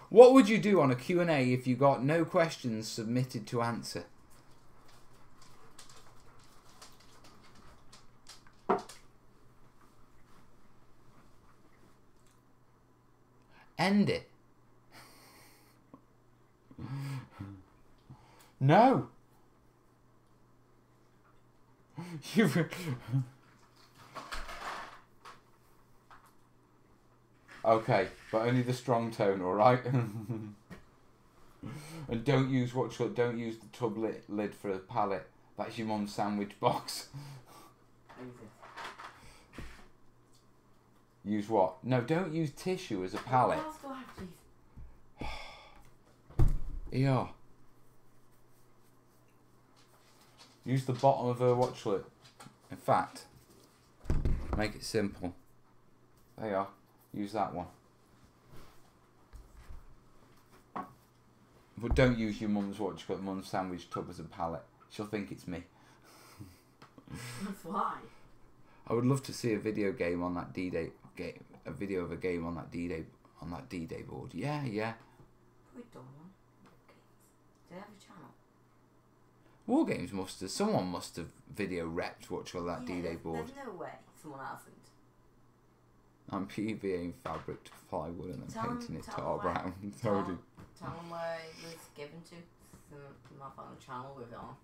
What would you do on a Q&A if you got no questions submitted to answer? End it. No. Okay, but only the strong tone, all right? And don't use don't use the tub lid for a pallet. That's your mum's sandwich box. Use what? No, don't use tissue as a pallet. What else do I have to use? Yeah. Use the bottom of her watchlet. In fact, make it simple. There you are. Use that one. But don't use your mum's mum's sandwich tub as a pallet. She'll think it's me. That's why. I would love to see a video game on that D-Day game. A video of a game on that D-Day board. Yeah, yeah. We've done one. Do they have a channel? War Games must have. Someone must have video repped what's on that Yeah, D-Day board. There's no way someone hasn't. I'm PVAing fabric to plywood and then painting it tell tar them where- brown. Tell Already. them where it was given to. I found a channel with it on.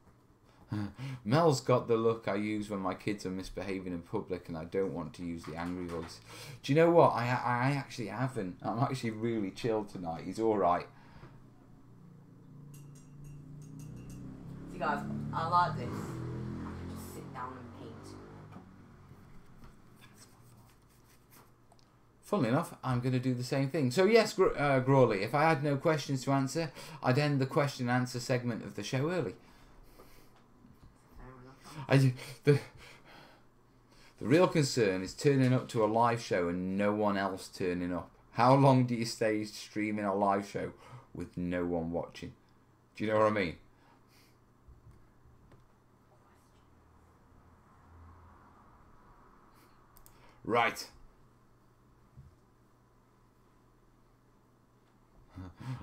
Mel's got the look I use when my kids are misbehaving in public and I don't want to use the angry voice. Do you know what? I actually haven't. I'm actually really chilled tonight. He's alright. See guys, I like this. I can just sit down and paint. Funnily enough, I'm going to do the same thing. So yes, Grawley, if I had no questions to answer, I'd end the question and answer segment of the show early. The real concern is turning up to a live show and no one else turning up. How long do you stay streaming a live show with no one watching? Do you know what I mean? Right.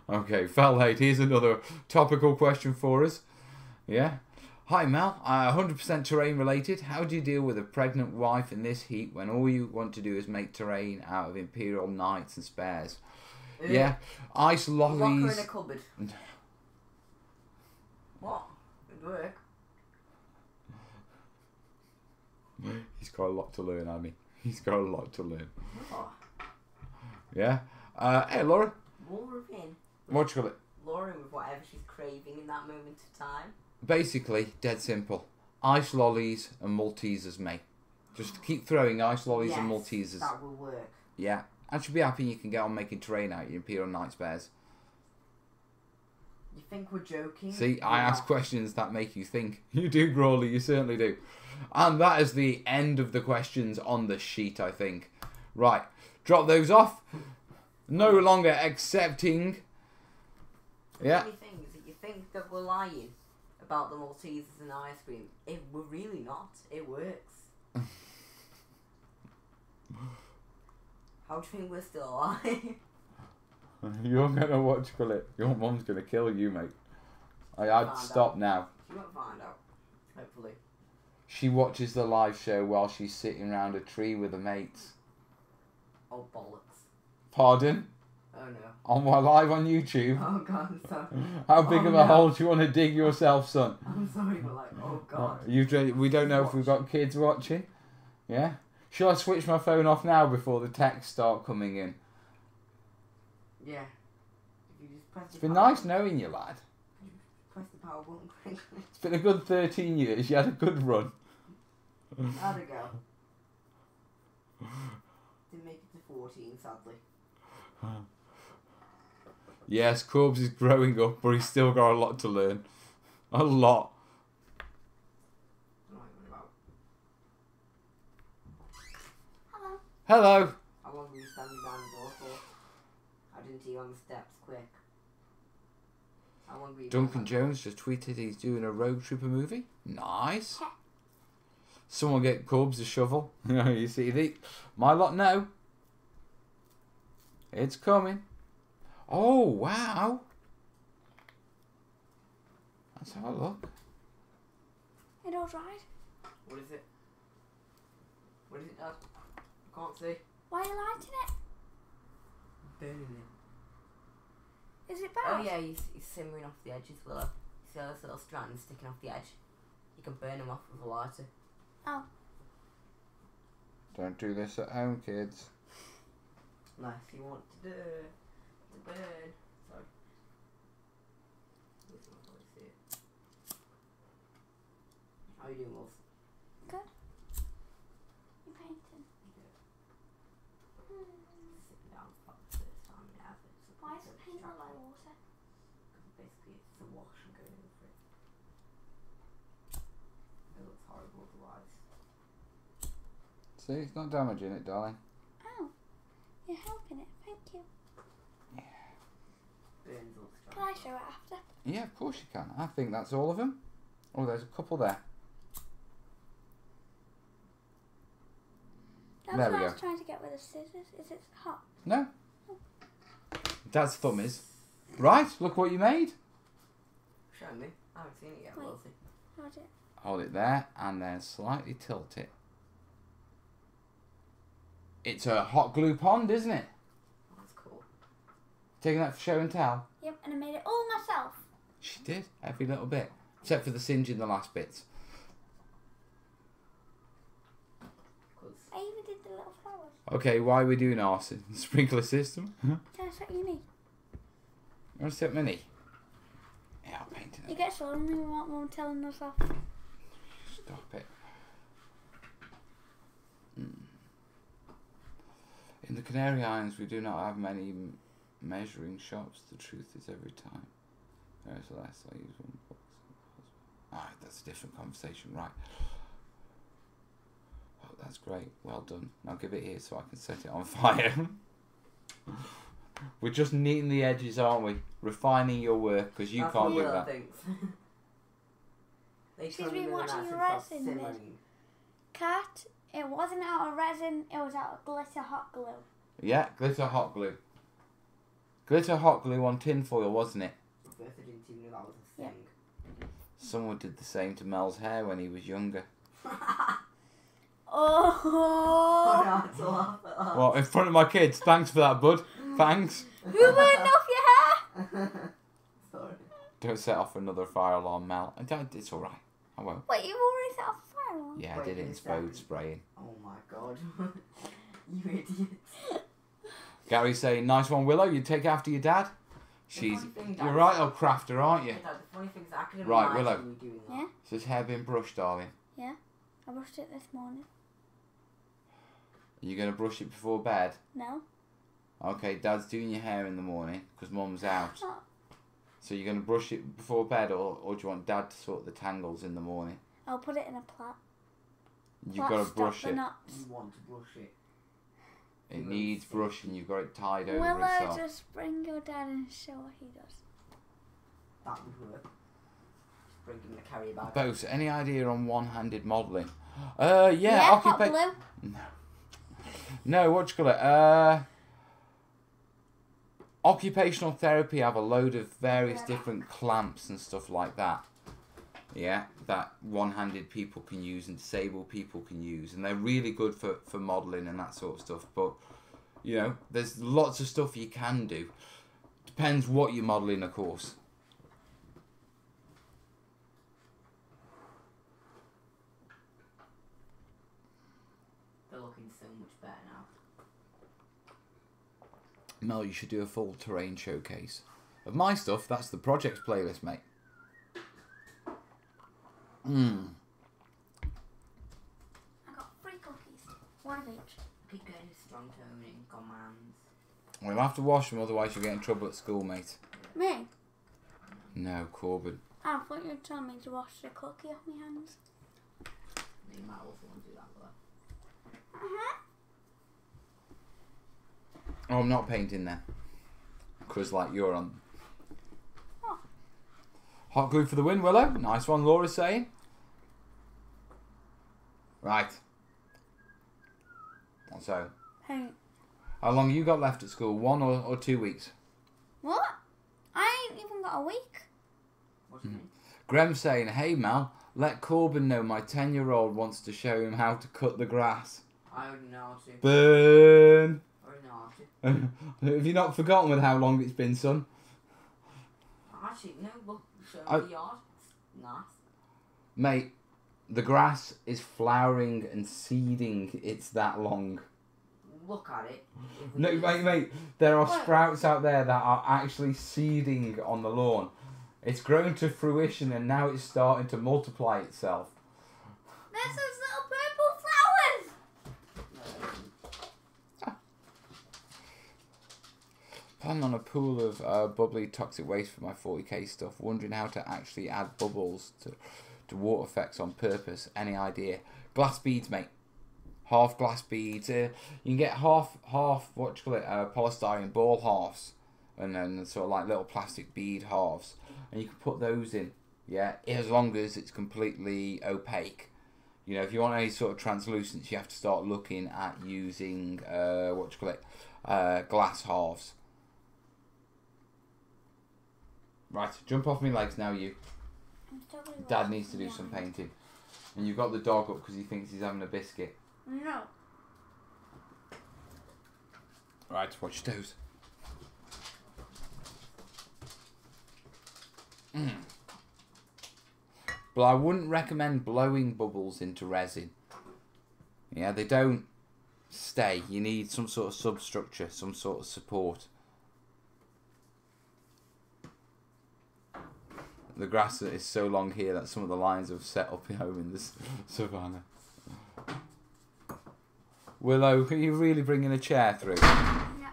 Okay, Falhate, here's another topical question for us. Yeah. Hi Mel, 100% terrain related. How do you deal with a pregnant wife in this heat when all you want to do is make terrain out of Imperial Knights and spares? Yeah, ice lollies. Lock her in a cupboard. What? It'd work. He's got a lot to learn, hasn't he? He's got a lot to learn. Oh. Yeah. Hey Laura. Lure her in. What you call it? Lure her in with whatever she's craving in that moment of time. Basically, dead simple. Ice lollies and Maltesers, mate. Just keep throwing ice lollies and Maltesers. That will work. Yeah. And she'll be happy you can get on making terrain out of your Imperial Knight spares. You think we're joking? See, I ask questions that make you think. You do, Grawley, you certainly do. And that is the end of the questions on the sheet, I think. Right. Drop those off. No longer accepting. Yeah. The funny thing is that you think that we're lying about the Maltesers and ice cream. We're really not. It works. How do you think we're still alive? You're gonna watch it. Your mum's gonna kill you, mate. I'd stop now. She won't find out. Hopefully. She watches the live show while she's sitting around a tree with her mates. Oh, bollocks. Pardon? Oh, no. On my live on YouTube. Oh, God, I'm sorry. How big of a hole do you want to dig yourself, son? I'm sorry, but like, oh, God. We don't know if we've got kids watching. Yeah? Shall I switch my phone off now before the texts start coming in? Yeah. If you just press It's been nice knowing you, lad. Press the power button quickly. It's been a good 13 years. You had a good run. How'd it go? Didn't make it to 14, sadly. Yes, Corbs is growing up, but he's still got a lot to learn. A lot. Hello. Hello. How long were you standing down the door for? I didn't see you on the steps quick. How long were you Duncan Jones just tweeted he's doing a Road Trooper movie. Nice. Someone get Corbs a shovel. You see, my lot know. It's coming. Oh, wow. Let's have a look. It all dried. What is it? What is it, Dad? I can't see. Why are you lighting it? Burning it. Is it bad? Oh yeah, he's simmering off the edges, Willow. You see those little strands sticking off the edge? You can burn them off with a lighter. Oh. Don't do this at home, kids. Unless you want to burn. Sorry. At least I can't really see it. How you doing, Wolf? Good. You painting? Sitting down for the first time in ever. Why is the paint not like water? Because basically it's the wash and going over it. It looks horrible otherwise. See, it's not damaging it, darling. Oh. You're helping it. Thank you. Burns all strong. Can I show it after? Yeah, of course you can. I think that's all of them. Oh, there's a couple there. There we what I go. was trying to get with the scissors. Is it hot? No. Dad's thumb is. Right, look what you made. Show me. I haven't seen it yet. Wait. We'll see. Hold it. Hold it there and then slightly tilt it. It's a hot glue pond, isn't it? That's cool. Taking that for show and tell. Yep, and I made it all myself. She did, every little bit. Except for the singe in the last bits. Cause I even did the little flowers. Okay, why are we doing our sprinkler system? That's what you need. You want to sit on my knee? Yeah, I'll paint You it. get so lonely we want mum telling us off. Stop it. In the Canary Islands, we do not have many measuring shops. The truth is, every time there is less, I use one box. Alright, that's a different conversation, right? Oh, that's great. Well done. Now give it here so I can set it on fire. We're just neating the edges, aren't we? Refining your work, because you that's can't what do Will that. thinks. They She's told been me watching that your since I was resin, Liz. simmering. Cat, it wasn't out of resin, it was out of glitter hot glue. Yeah, glitter hot glue. Glitter hot glue on tin foil, wasn't it? First I didn't even know that was a Yeah. thing. Someone did the same to Mel's hair when he was younger. Oh Oh! no, it's all off at that. Well, in front of my kids. Thanks for that, bud. Thanks. Who burned off your hair? Sorry. Don't set off another fire alarm, Mel. It's alright. I won't. Wait, you've already set off a fire alarm? Yeah, I Wait, did it in who's Spode that? spraying. Oh my god. You idiots. Gary's saying, nice one, Willow. You take after your dad. She's. funny thing, You're Dad, right, old crafter, aren't you? Hey, Dad, the funny thing is I couldn't Right, imagine Willow. you doing that. Yeah? Has his hair been brushed, darling? Yeah. I brushed it this morning. Are you going to brush it before bed? No. Okay, Dad's doing your hair in the morning because Mum's out. Oh. So you're going to brush it before bed, or do you want Dad to sort the tangles in the morning? I'll put it in a plait. You've got to Stop brush the it. knots. You want to brush it. It needs brushing. You've got it tied over Will I itself. just bring your dad and show what he does? That would work. Just bring him the carrier bag. Both, any idea on one-handed modelling? Yeah, hot occupa- glue. No, what you call it? Occupational therapy have a load of various different clamps and stuff like that. Yeah, that one-handed people can use and disabled people can use, and they're really good for modelling and that sort of stuff. But you know, there's lots of stuff you can do. Depends what you're modelling, of course. They're looking so much better now. Mel, you should do a full terrain showcase of my stuff. That's the projects playlist, mate. I got 3 cookies. One of each. Keep getting strong toning commands. We'll have to wash them, otherwise you'll get in trouble at school, mate. Me? No, Corbin. I thought you were telling me to wash the cookie off my hands. You might also want to do that, but Oh, I'm not painting then. Because, like, you're on. Oh. Hot glue for the win, Willow. Nice one, Laura's saying. Right. So, Paint. how long you got left at school? 1 or 2 weeks? What? I ain't even got a week. what do you mean? Grem's saying, hey, Mal, let Corbin know my 10-year-old wants to show him how to cut the grass. I already know how to. Burn! I already know how to. Have you not forgotten with how long it's been, son? Actually, no, look, show I- me the yard. It's nice. Mate, the grass is flowering and seeding. It's that long. Look at it. If we No, just- mate, there are What? sprouts out there that are actually seeding on the lawn. It's grown to fruition and now it's starting to multiply itself. There's those little purple flowers! Planning on a pool of bubbly toxic waste for my 40k stuff. Wondering how to actually add bubbles to water effects on purpose. Any idea? Glass beads, mate. Half glass beads. You can get half what do you call it? Polystyrene ball halves, and then sort of like little plastic bead halves, and you can put those in. Yeah, as long as it's completely opaque. You know, if you want any sort of translucence, you have to start looking at using glass halves. Right, jump off my legs now, you. Dad needs to do some painting. And you've got the dog up because he thinks he's having a biscuit. No. Right, watch those. But I wouldn't recommend blowing bubbles into resin. Yeah, they don't stay. You need some sort of substructure, some sort of support. The grass is so long here that some of the lines have set up home in this savannah. Willow, are you really bringing a chair through? Yeah.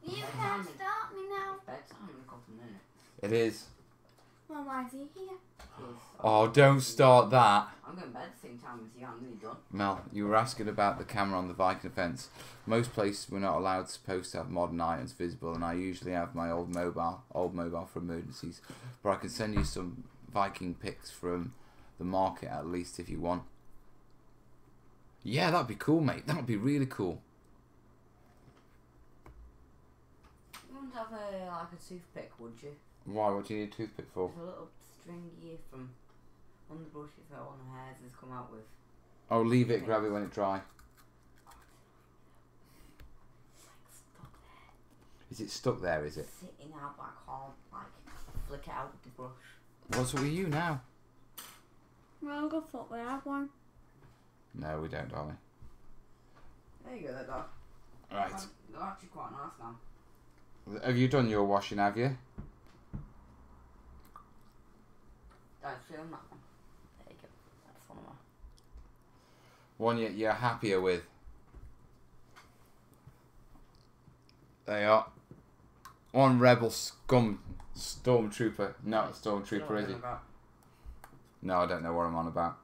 You can't start me now. Bedtime in a couple of minutes. It is. Well, why is he here? Oh, don't start that. I'm going to bed the same time as you. I'm nearly done. Mel, you were asking about the camera on the Viking fence. Most places we're not supposed to have modern items visible, and I usually have my old mobile for emergencies. But I can send you some Viking pics from the market at least if you want. Yeah, that'd be cool, mate. That'd be really cool. You wouldn't have like a toothpick, would you? Why? What do you need a toothpick for? There's a little string here from one of the brushes that one of the hairs has come out with. Oh, leave it. Grab it when it's dry. Is it stuck there? Is it? Sitting out, but I can't flick it out with the brush. What's up with you now? Well, go thought we have one. No, we don't, darling. There you go, that dog. Right. They're actually quite nice now. Have you done your washing? Have you? Don't film that one. There you go. That's one of my. One you're happier with. They are. One rebel scum stormtrooper. Not a stormtrooper, is he? No, I don't know what I'm on about.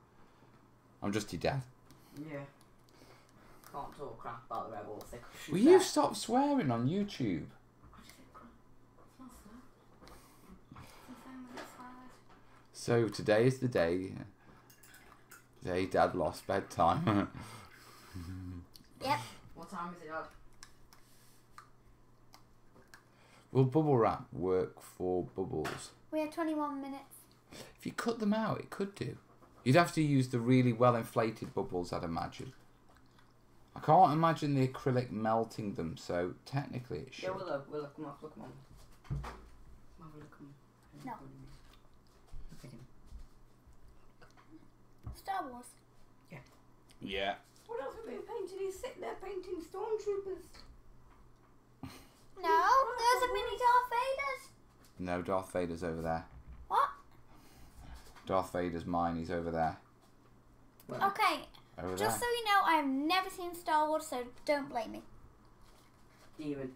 I'm just your dad. Yeah. Can't talk crap about the rebels. Will you stop swearing on YouTube? So today is the day Dad lost bedtime. Yep. What time is it, Dad? Will bubble wrap work for bubbles? We have 21 minutes. If you cut them out, it could do. You'd have to use the really well inflated bubbles, I'd imagine. I can't imagine the acrylic melting them, so technically it should. Yeah, Willow, come on, look, come on. Come on, Willow, come on. No. Look at him. Star Wars. Yeah. What else have we been painting? He's sitting there painting stormtroopers. No, there's a mini Darth Vader's. No, Darth Vader's over there. What? Darth Vader's mine, he's over there. Okay, Over just so there. you know, I have never seen Star Wars, so don't blame me. Even.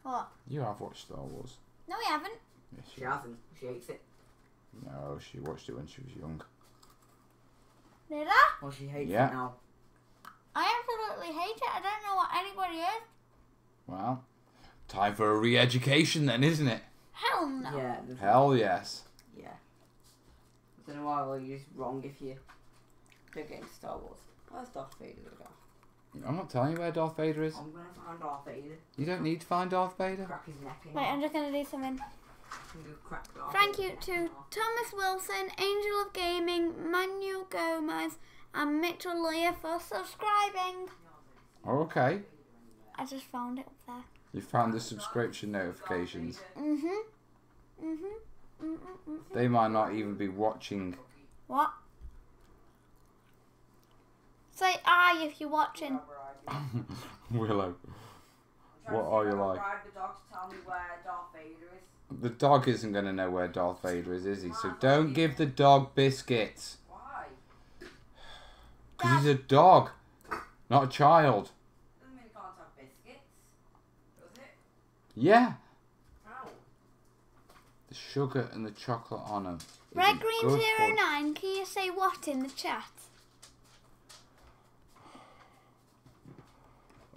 What? You have watched Star Wars. No, we haven't. Yes, She hasn't. She hates it. No, she watched it when she was young. Did I? Well, she hates Yeah. it now. I absolutely hate it. I don't know what anybody is. Well, time for a re-education then, isn't it? Hell no. Yeah. Hell yes. Yeah. I don't know why well, you're wrong if you don't get into Star Wars. Where's Darth Vader go? I'm not telling you where Darth Vader is. I'm gonna find Darth Vader. You don't need to find Darth Vader. Crack his neck in. Wait, I'm just going to do something. I'm gonna crack Darth Thank you Vader's to neck off. Thomas Wilson, Angel of Gaming, Manuel Gomez, and Mitchell Lear for subscribing. Okay. I just found it up there. You found the subscription notifications. They might not even be watching. What? Say aye if you're watching. Willow. What are you like? Bribe the dog to tell me where Darth Vader is. The dog isn't going to know where Darth Vader is he? So don't give the dog biscuits. Why? Because he's a dog, not a child. Doesn't mean he can't have biscuits, does it? Yeah. How? The sugar and the chocolate on them. Red Green 09, can you say what in the chat?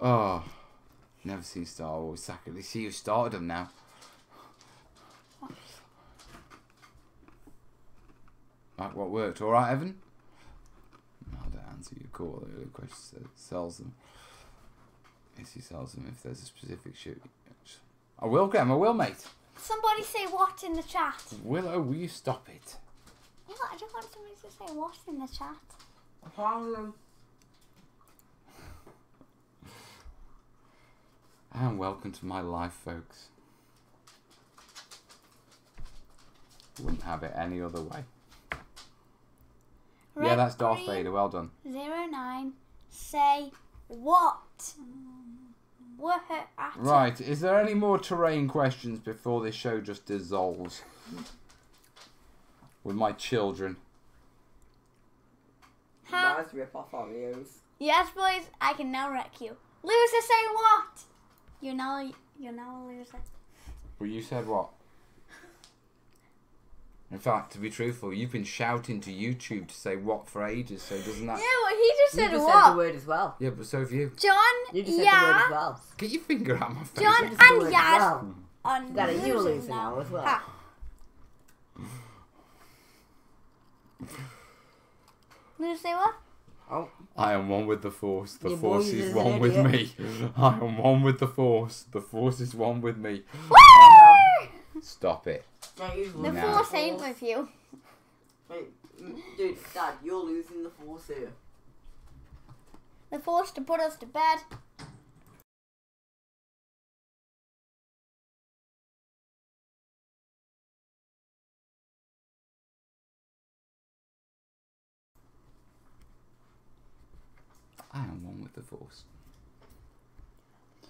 Oh, never seen Star Wars. Exactly. See, you started them now. Like what worked? All right, Evan? No, I don't answer your call. The question says sells them. Yes, he sells them if there's a specific shoot. I will, Graham. I will, mate. Somebody say what in the chat. Willow, will you stop it? What? I just want somebody to say what in the chat. I found them. And welcome to my life, folks. Wouldn't have it any other way. Yeah, that's Darth Vader. Well done. 09. Say what? What at Right, is there any more terrain questions before this show just dissolves? With my children. How? Nice rip off Oreos. Yes, boys, I can now wreck you. Loser, say what? You're now a loser. Well, you said what? In fact, to be truthful, you've been shouting to YouTube to say what for ages, so doesn't that... Yeah, well, he just You said just what? said the word as well. Yeah, but so have you. John, You just said the word as well. Get your finger out my face. John You just said the and word as Yaz well. on That you were losers losing now as well. Ha. Loser, say what? Oh, I am one with the Force. The Your Force boy is is one an with me. idiot. I am one with the Force. The Force is one with me. Woo! Stop it. yeah, you The No. force ain't with you. Wait, dude, Dad, you're losing the force here. The force to put us to bed. I am one with the Force.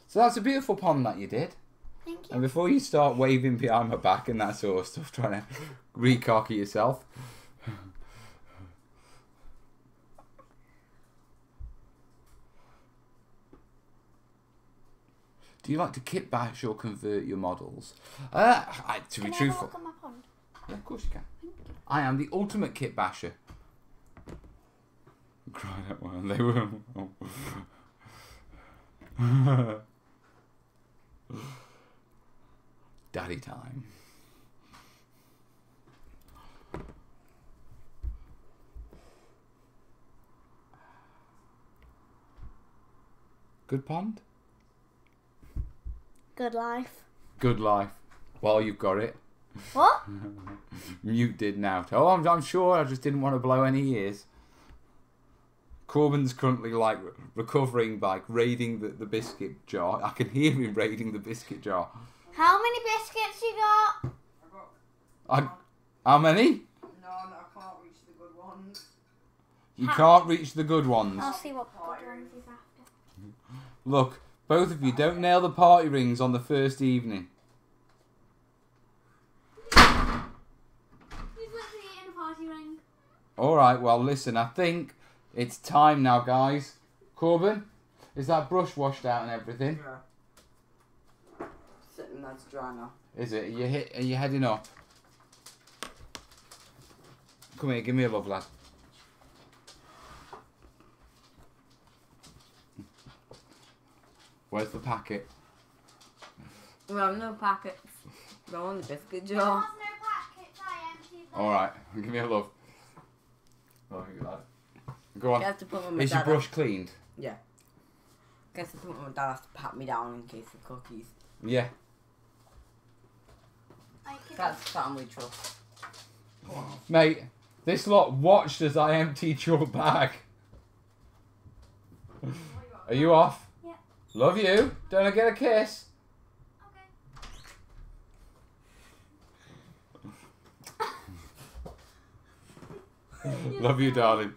So that's a beautiful pond that you did. Thank you. And before you start waving behind my back and that sort of stuff, trying to recock yourself. Do you like to kit bash or convert your models? To be Can I have a truthful, look at my pond? yeah, of course you can. I am the ultimate kit basher. Cried out while they were. Daddy time. Good pond? Good life. Good life. Well, you've got it. What? Mute did now. Oh, I'm sure. I just didn't want to blow any ears. Corbin's currently like recovering by raiding the biscuit jar. I can hear him raiding the biscuit jar. How many biscuits you got? How many? No, I can't reach the good ones. You can't reach the good ones. I'll see what good ones he's after. Look, both of you don't nail the party rings on the first evening. He's literally eating a party ring. Alright, well listen, I think it's time now, guys. Corbin, is that brush washed out and everything? Yeah. Sitting there to dry now. Is it? Are you heading up? Come here, give me a love, lad. Where's the packet? We have no packets. Go in the biscuit There's jar. no packets, I emptied them. Alright, give me a love. Oh, you lad. Go on. You have to put my Is your dad brush cleaned? Yeah. Guess the point my dad has to pat me down in case of cookies. Yeah. That's family trust. Mate, this lot watched as I emptied your bag. Are you off? Yeah. Love you. Don't I get a kiss? Okay. Love you, darling.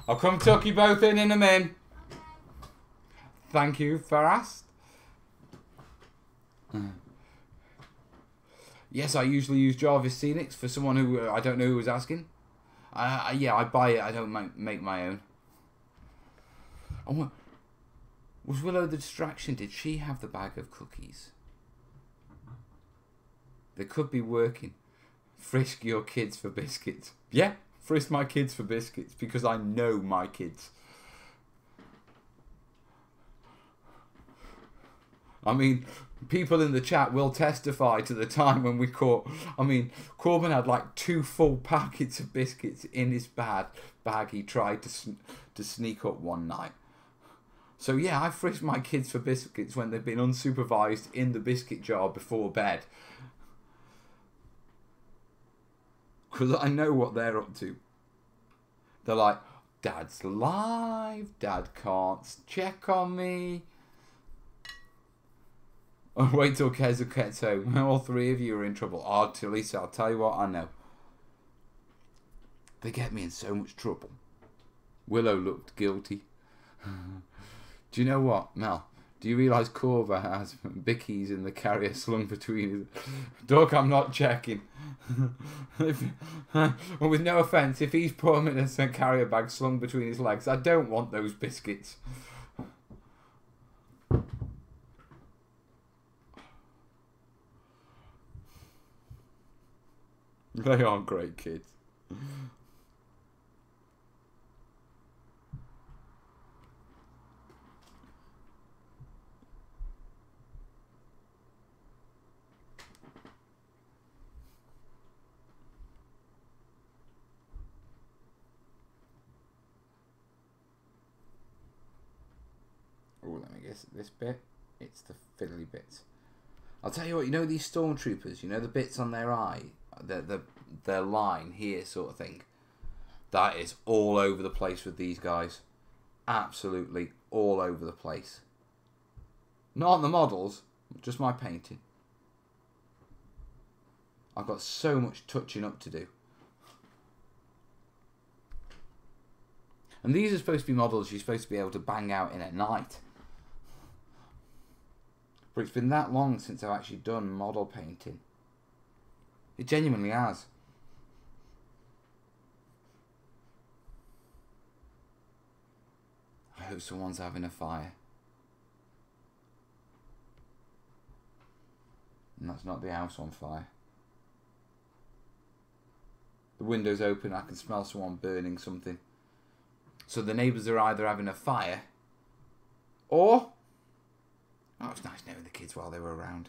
I'll come tuck you both in a min. Thank you, Farast. Yes, I usually use Jarvis Scenics for someone who I don't know who was asking. Yeah, I buy it. I don't make my own. Oh, was Willow the distraction? Did she have the bag of cookies? They could be working. Frisk your kids for biscuits. Yeah, frisk my kids for biscuits because I know my kids. I mean, people in the chat will testify to the time when we caught... I mean, Corbin had like 2 full packets of biscuits in his bag he tried to sneak up one night. So yeah, I frisked my kids for biscuits when they've been unsupervised in the biscuit jar before bed. Because I know what they're up to. They're like, Dad's live, Dad can't check on me. Oh, wait till Keza gets home. All 3 of you are in trouble. Oh, Lisa, I'll tell you what, I know. They get me in so much trouble. Willow looked guilty. Do you know what, Mel? Do you realise Corva has bickies in the carrier slung between his... Doug, I'm not checking. Well, with no offence, if he's put them in a carrier bag slung between his legs, I don't want those biscuits. They are great kids. Oh, let me guess this bit. It's the fiddly bits. I'll tell you what, you know these stormtroopers, you know the bits on their eye, their line here sort of thing. That is all over the place with these guys. Absolutely all over the place. Not on the models, just my painting. I've got so much touching up to do. And these are supposed to be models you're supposed to be able to bang out in at night. But it's been that long since I've actually done model painting. It genuinely has. I hope someone's having a fire. And that's not the house on fire. The window's open, I can smell someone burning something. So the neighbours are either having a fire, or... Oh, it's nice knowing the kids while they were around.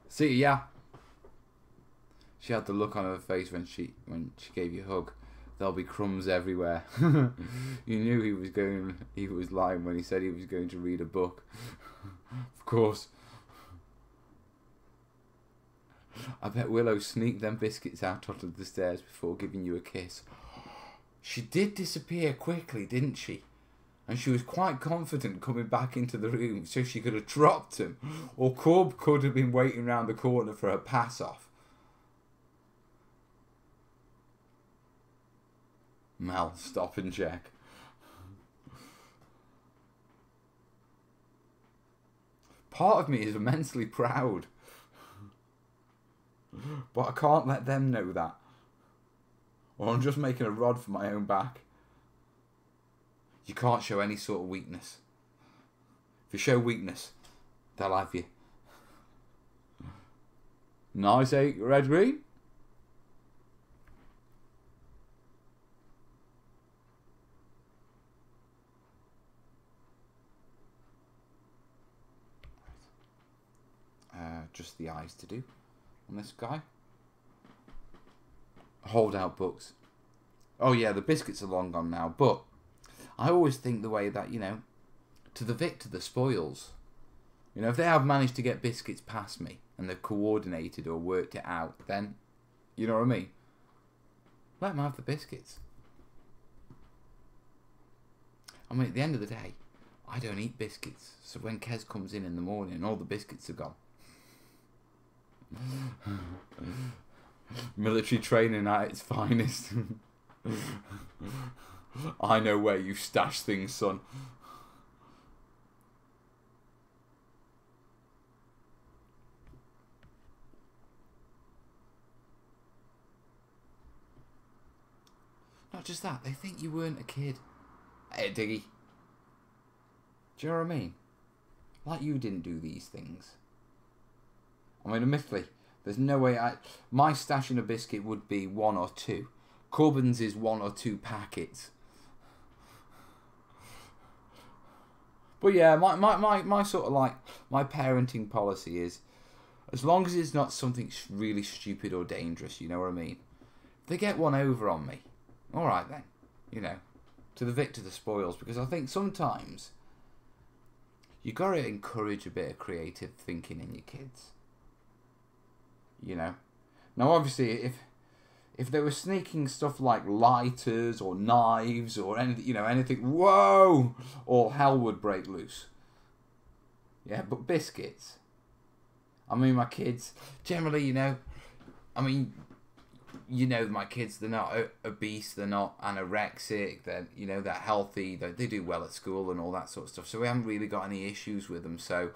See, yeah. She had the look on her face when she gave you a hug. There'll be crumbs everywhere. You knew he was lying when he said he was going to read a book. Of course. I bet Willow sneaked them biscuits out onto the stairs before giving you a kiss. She did disappear quickly, didn't she? And she was quite confident coming back into the room, so she could have dropped him. Or Corb could have been waiting round the corner for her pass off. Mel, stop and check. Part of me is immensely proud. But I can't let them know that. Or I'm just making a rod for my own back. You can't show any sort of weakness. If you show weakness, they'll have you. Nice, red green. Just the eyes to do on this guy. Hold out books. Oh yeah, the biscuits are long gone now, but I always think the way that, you know, to the victor the spoils. You know, if they have managed to get biscuits past me and they've coordinated or worked it out, then, you know what I mean? Let them have the biscuits. I mean, at the end of the day, I don't eat biscuits. So when Kez comes in the morning, all the biscuits are gone. Military training at its finest. I know where you stash things, son. Not just that, they think you weren't a kid. Hey, Diggy. Do you know what I mean? Like you didn't do these things. I mean, admittedly, There's no way my stash in a biscuit would be 1 or 2. Corbin's is 1 or 2 packets. But yeah, my sort of like, my parenting policy is, as long as it's not something really stupid or dangerous, you know what I mean? If they get one over on me, alright then, you know, to the victor the spoils, because I think sometimes you got to encourage a bit of creative thinking in your kids. You know? Now obviously if they were sneaking stuff like lighters or knives or anything, you know, anything, whoa, all hell would break loose. Yeah, but biscuits. I mean, my kids, generally, you know, I mean, you know, my kids, they're not obese, they're not anorexic, they're, you know, they're healthy, they do well at school and all that sort of stuff. So we haven't really got any issues with them. So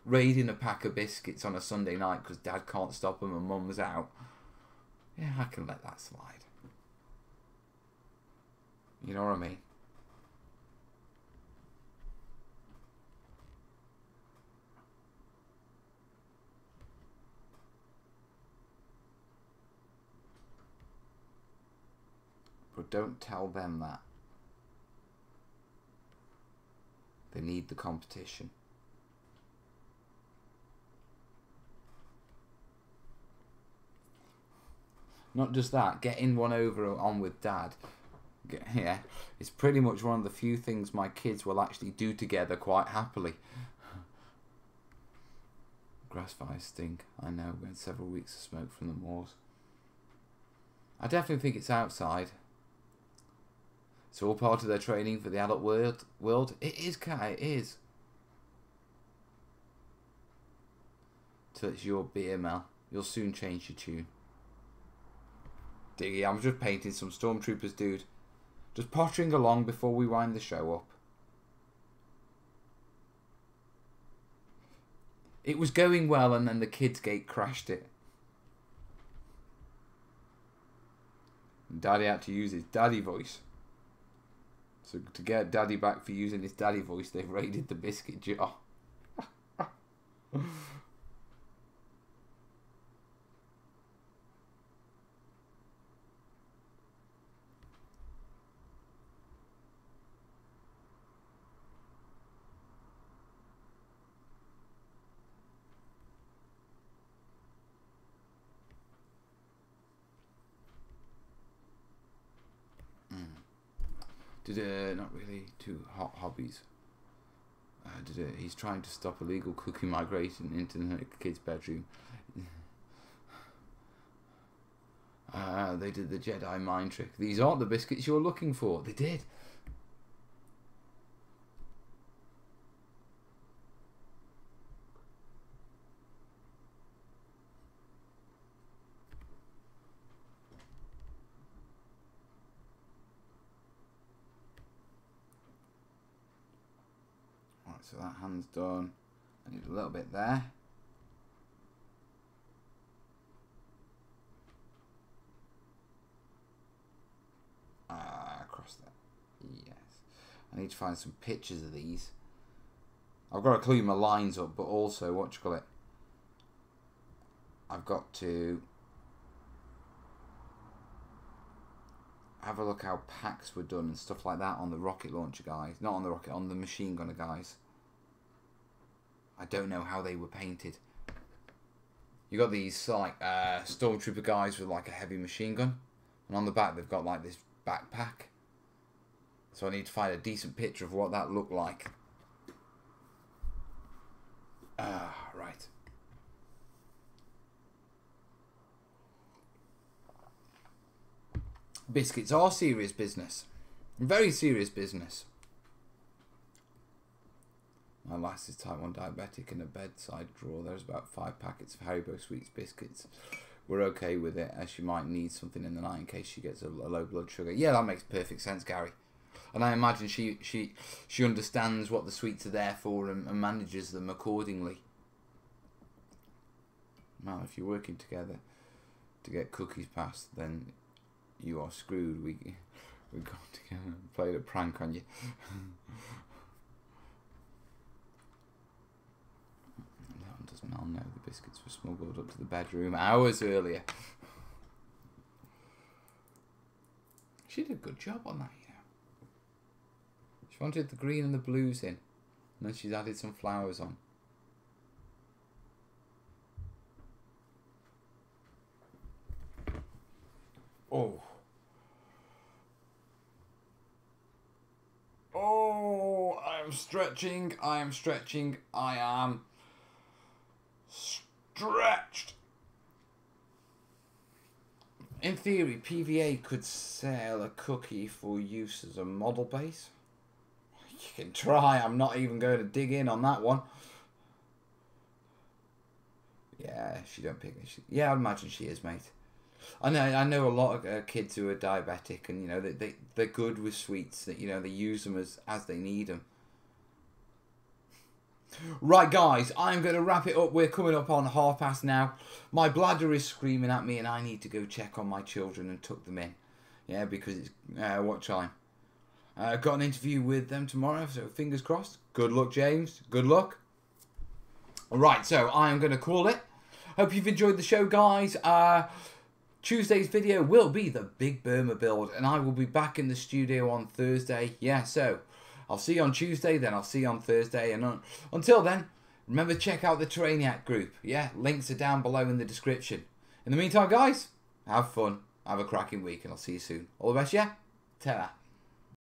raiding a pack of biscuits on a Sunday night because Dad can't stop them and Mum's out, yeah, I can let that slide. You know what I mean? But don't tell them that. They need the competition. Not just that, getting one over on with Dad, yeah, it's pretty much one of the few things my kids will actually do together quite happily. Grass fires stink, I know, we had several weeks of smoke from the moors. I definitely think it's outside. It's all part of their training for the adult world. It is, Kat, it is. Till it's your beer, Mel. You'll soon change your tune. Diggy, I'm just painting some stormtroopers, dude. Just pottering along before we wind the show up. It was going well and then the kids' gate crashed it. And Daddy had to use his daddy voice. So to get Daddy back for using his daddy voice, they've raided the biscuit jar. Not really two hot hobbies. He's trying to stop illegal cookie migration into the kid's bedroom. They did the Jedi mind trick. These aren't the biscuits you're looking for. They did. So that hand's done. I need a little bit there. Across that. Yes. I need to find some pictures of these. I've got to clean my lines up, but also, what do you call it? I've got to have a look how packs were done and stuff like that on the rocket launcher guys. Not on the rocket, on the machine gunner guys. I don't know how they were painted. You got these like stormtrooper guys with like a heavy machine gun, and on the back they've got like this backpack. So I need to find a decent picture of what that looked like. Right. Biscuits are serious business. Very serious business. My lass is type 1 diabetic in a bedside drawer. There's about 5 packets of Haribo Sweets biscuits. We're okay with it, as she might need something in the night in case she gets a low blood sugar. Yeah, that makes perfect sense, Gary. And I imagine she understands what the sweets are there for and manages them accordingly. Well, if you're working together to get cookies passed, then you are screwed. We got together and played a prank on you. And I'll know the biscuits were smuggled up to the bedroom hours earlier. She did a good job on that, you know. She wanted the green and the blues in. And then she's added some flowers on. Oh. Oh, I am stretching. I am stretching. I am stretched. In theory, PVA could sell a cookie for use as a model base. You can try. I'm not even going to dig in on that one. Yeah, she don't pick. Yeah, I'd imagine she is, mate. I know a lot of kids who are diabetic, and you know they're good with sweets. That, you know, they use them as they need them. Right, guys, I'm going to wrap it up. We're coming up on past now. My bladder is screaming at me, and I need to go check on my children and tuck them in. Yeah, because it's what time? Got an interview with them tomorrow, so fingers crossed. Good luck, James. Good luck. Right, so I am going to call it. Hope you've enjoyed the show, guys. Tuesday's video will be the Big Burma build, and I will be back in the studio on Thursday. Yeah, so I'll see you on Tuesday, then I'll see you on Thursday, and until then, remember to check out the Terrainiac group. Yeah, links are down below in the description. In the meantime, guys, have fun, have a cracking week, and I'll see you soon. All the best, yeah? Ta-ra.